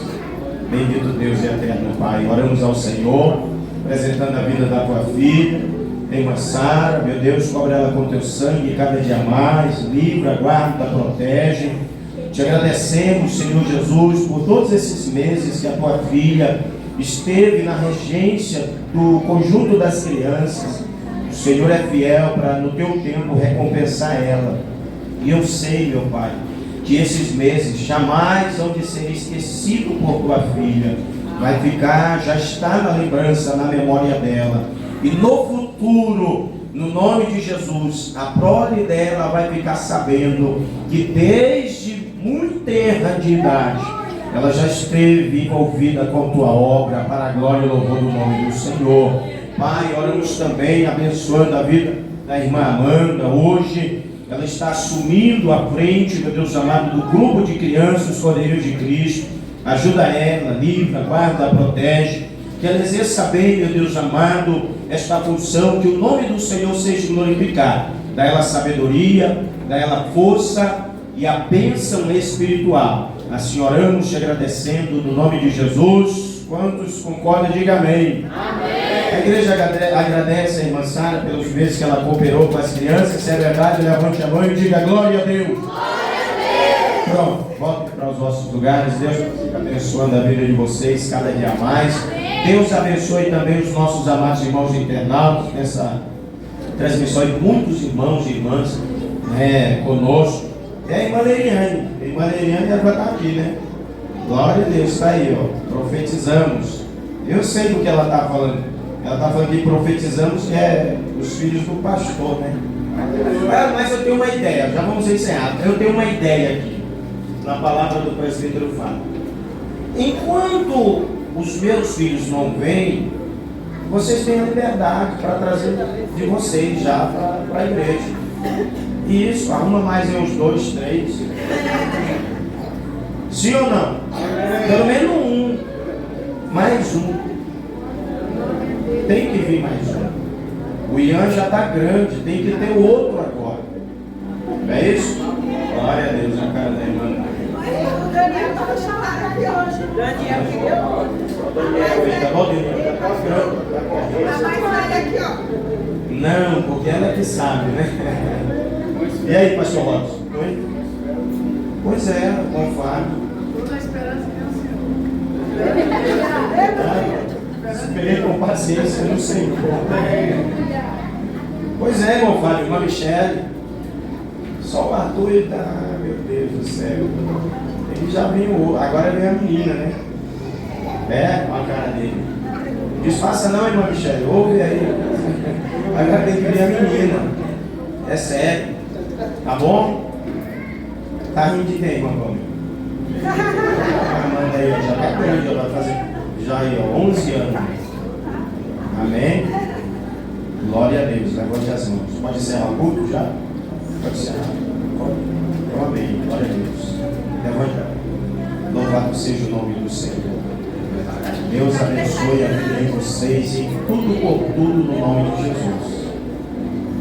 Bendito Deus e eterno Pai. Oramos ao Senhor, apresentando a vida da tua filha, irmã Sara. Meu Deus, cobre ela com teu sangue cada dia mais. Livra, guarda, protege. Te agradecemos, Senhor Jesus, por todos esses meses que a tua filha esteve na regência do conjunto das crianças. O Senhor é fiel para, no teu tempo, recompensar ela. E eu sei, meu Pai, que esses meses jamais hão de ser esquecidos por tua filha. Vai ficar, já está na lembrança, na memória dela. E no futuro, no nome de Jesus, a prole dela vai ficar sabendo que desde muito terra de idade, ela já esteve envolvida com tua obra, para a glória e louvor do nome do Senhor. Pai, oramos também abençoando a vida da irmã Amanda. Hoje ela está assumindo a frente, meu Deus amado, do grupo de crianças, Cordeirinhos de Cristo. Ajuda ela, livra, guarda, protege. Que ela exerça bem, meu Deus amado, esta função, que o nome do Senhor seja glorificado. Dá ela sabedoria, dá ela força e a bênção espiritual. Assim oramos te agradecendo no nome de Jesus. Quantos concordam, diga amém. Amém. A igreja agradece a irmã Sara pelos meses que ela cooperou com as crianças. Se é verdade, levante a mão e diga glória a Deus. Glória a Deus. Pronto, volte para os vossos lugares. Deus fica abençoando a vida de vocês cada dia mais. Deus abençoe também os nossos amados irmãos internautas nessa transmissão. E muitos irmãos e irmãs, né, conosco. E a irmã Leriane. A irmã Leriane já vai estar aqui, né? Glória a Deus, está aí, ó. Profetizamos. Eu sei do que ela está falando. Ela está falando que profetizamos, que é os filhos do pastor, né? Mas eu tenho uma ideia, já vamos encerrar. Eu tenho uma ideia aqui, na palavra do presbítero Fábio. Enquanto os meus filhos não vêm, vocês têm a liberdade para trazer de vocês já para a igreja. Isso, arruma mais uns 2, 3. Sim ou não? Pelo menos um. Mais um. Tem que vir mais um. O Ian já está grande, tem que ter o outro agora. Não é isso? Glória a Deus, a cara da irmã. O Daniel estava chamado aqui hoje. Daniel queria outro. Tá bom, Daniel? Tá grande. A mais velha aqui, ó. Não, porque ela é que sabe, né? E aí, pastor Lopes? Oi? Pois é, com Fábio. Toda a esperança que é o Senhor. Esperei com paciência no Senhor. Pois é, irmão Fábio, irmã Michele. Só o Arthur, ele tá, meu Deus do céu. Ele já veio, agora vem a menina, né? É, olha a cara dele. Disfarça não, irmã Michele, ouve aí. Agora tem que vir a menina. É sério. Tá bom? Tá rindo de quem, irmã Gomes? Manda aí, já tá grande, ela vai fazer já aí, ó, 11 anos. Amém? Glória a Deus. Levante as mãos. Pode encerrar o culto já? Pode encerrar. Então, amém. Glória a Deus. Levante. Louvado seja o nome do Senhor. Deus abençoe a vida de vocês e tudo por tudo no nome de Jesus.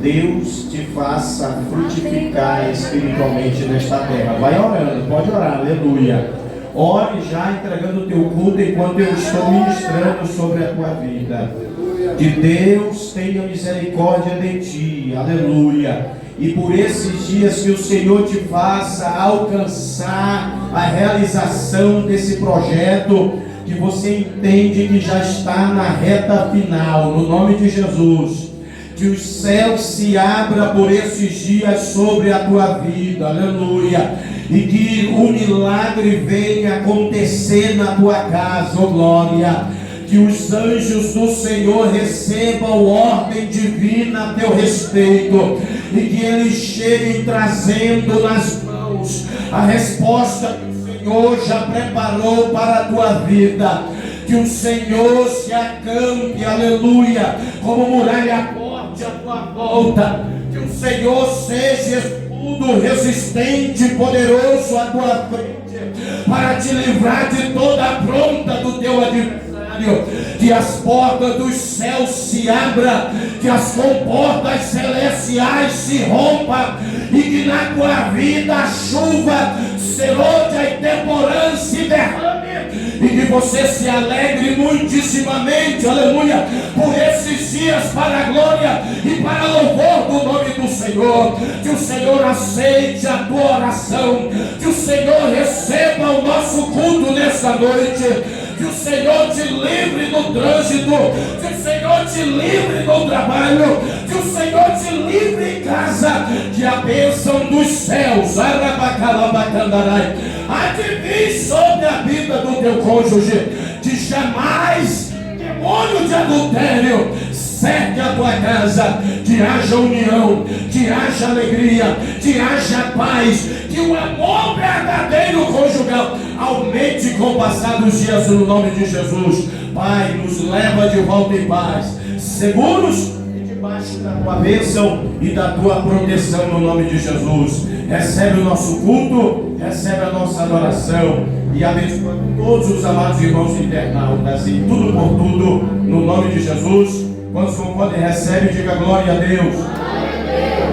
Deus te faça frutificar espiritualmente nesta terra. Vai orando, pode orar, aleluia. Ore já entregando o teu culto enquanto eu estou ministrando sobre a tua vida. Que Deus tenha misericórdia de ti, aleluia. E por esses dias que o Senhor te faça alcançar a realização desse projeto, que você entende que já está na reta final, no nome de Jesus. Que os céus se abram por esses dias sobre a tua vida, aleluia. E que o milagre venha acontecer na tua casa, oh glória. Que os anjos do Senhor recebam ordem divina a teu respeito. E que eles cheguem trazendo nas mãos a resposta que o Senhor já preparou para a tua vida. Que o Senhor se acampe, aleluia, como muralha forte à tua volta. Que o Senhor seja escudo resistente e poderoso à tua frente, para te livrar de toda a afronta do teu adversário. Que as portas dos céus se abram, que as comportas celestiais se rompam, e que na tua vida a chuva serôdia e temporã se derrame, e que você se alegre muitíssimamente, aleluia, por esses dias, para a glória e para louvor do nome do Senhor. Que o Senhor aceite a tua oração, que o Senhor receba o nosso culto nesta noite. Que o Senhor te livre do trânsito, que o Senhor te livre do trabalho, que o Senhor te livre em casa, que a bênção dos céus adivinhe sobre a vida do teu cônjuge, que jamais demônio de adultério cerque a tua casa, que haja união, que haja alegria, que haja paz, que o amor verdadeiro conjugal aumente com o passar dos dias no nome de Jesus. Pai, nos leva de volta em paz, seguros e debaixo da tua bênção e da tua proteção no nome de Jesus. Recebe o nosso culto, recebe a nossa adoração e abençoa todos os amados irmãos internautas e tudo por tudo no nome de Jesus. Quantos concordam e recebem, diga glória a Deus.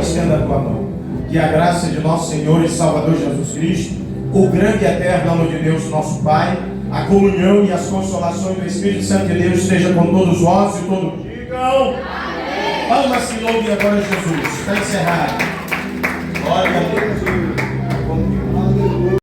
Estenda a tua mão. Que a graça de nosso Senhor e Salvador Jesus Cristo, o grande e eterno amor de Deus, nosso Pai, a comunhão e as consolações do Espírito Santo de Deus esteja com todos vós e todos digam amém. Palmas que louve agora Jesus. Está encerrado. Glória a Deus.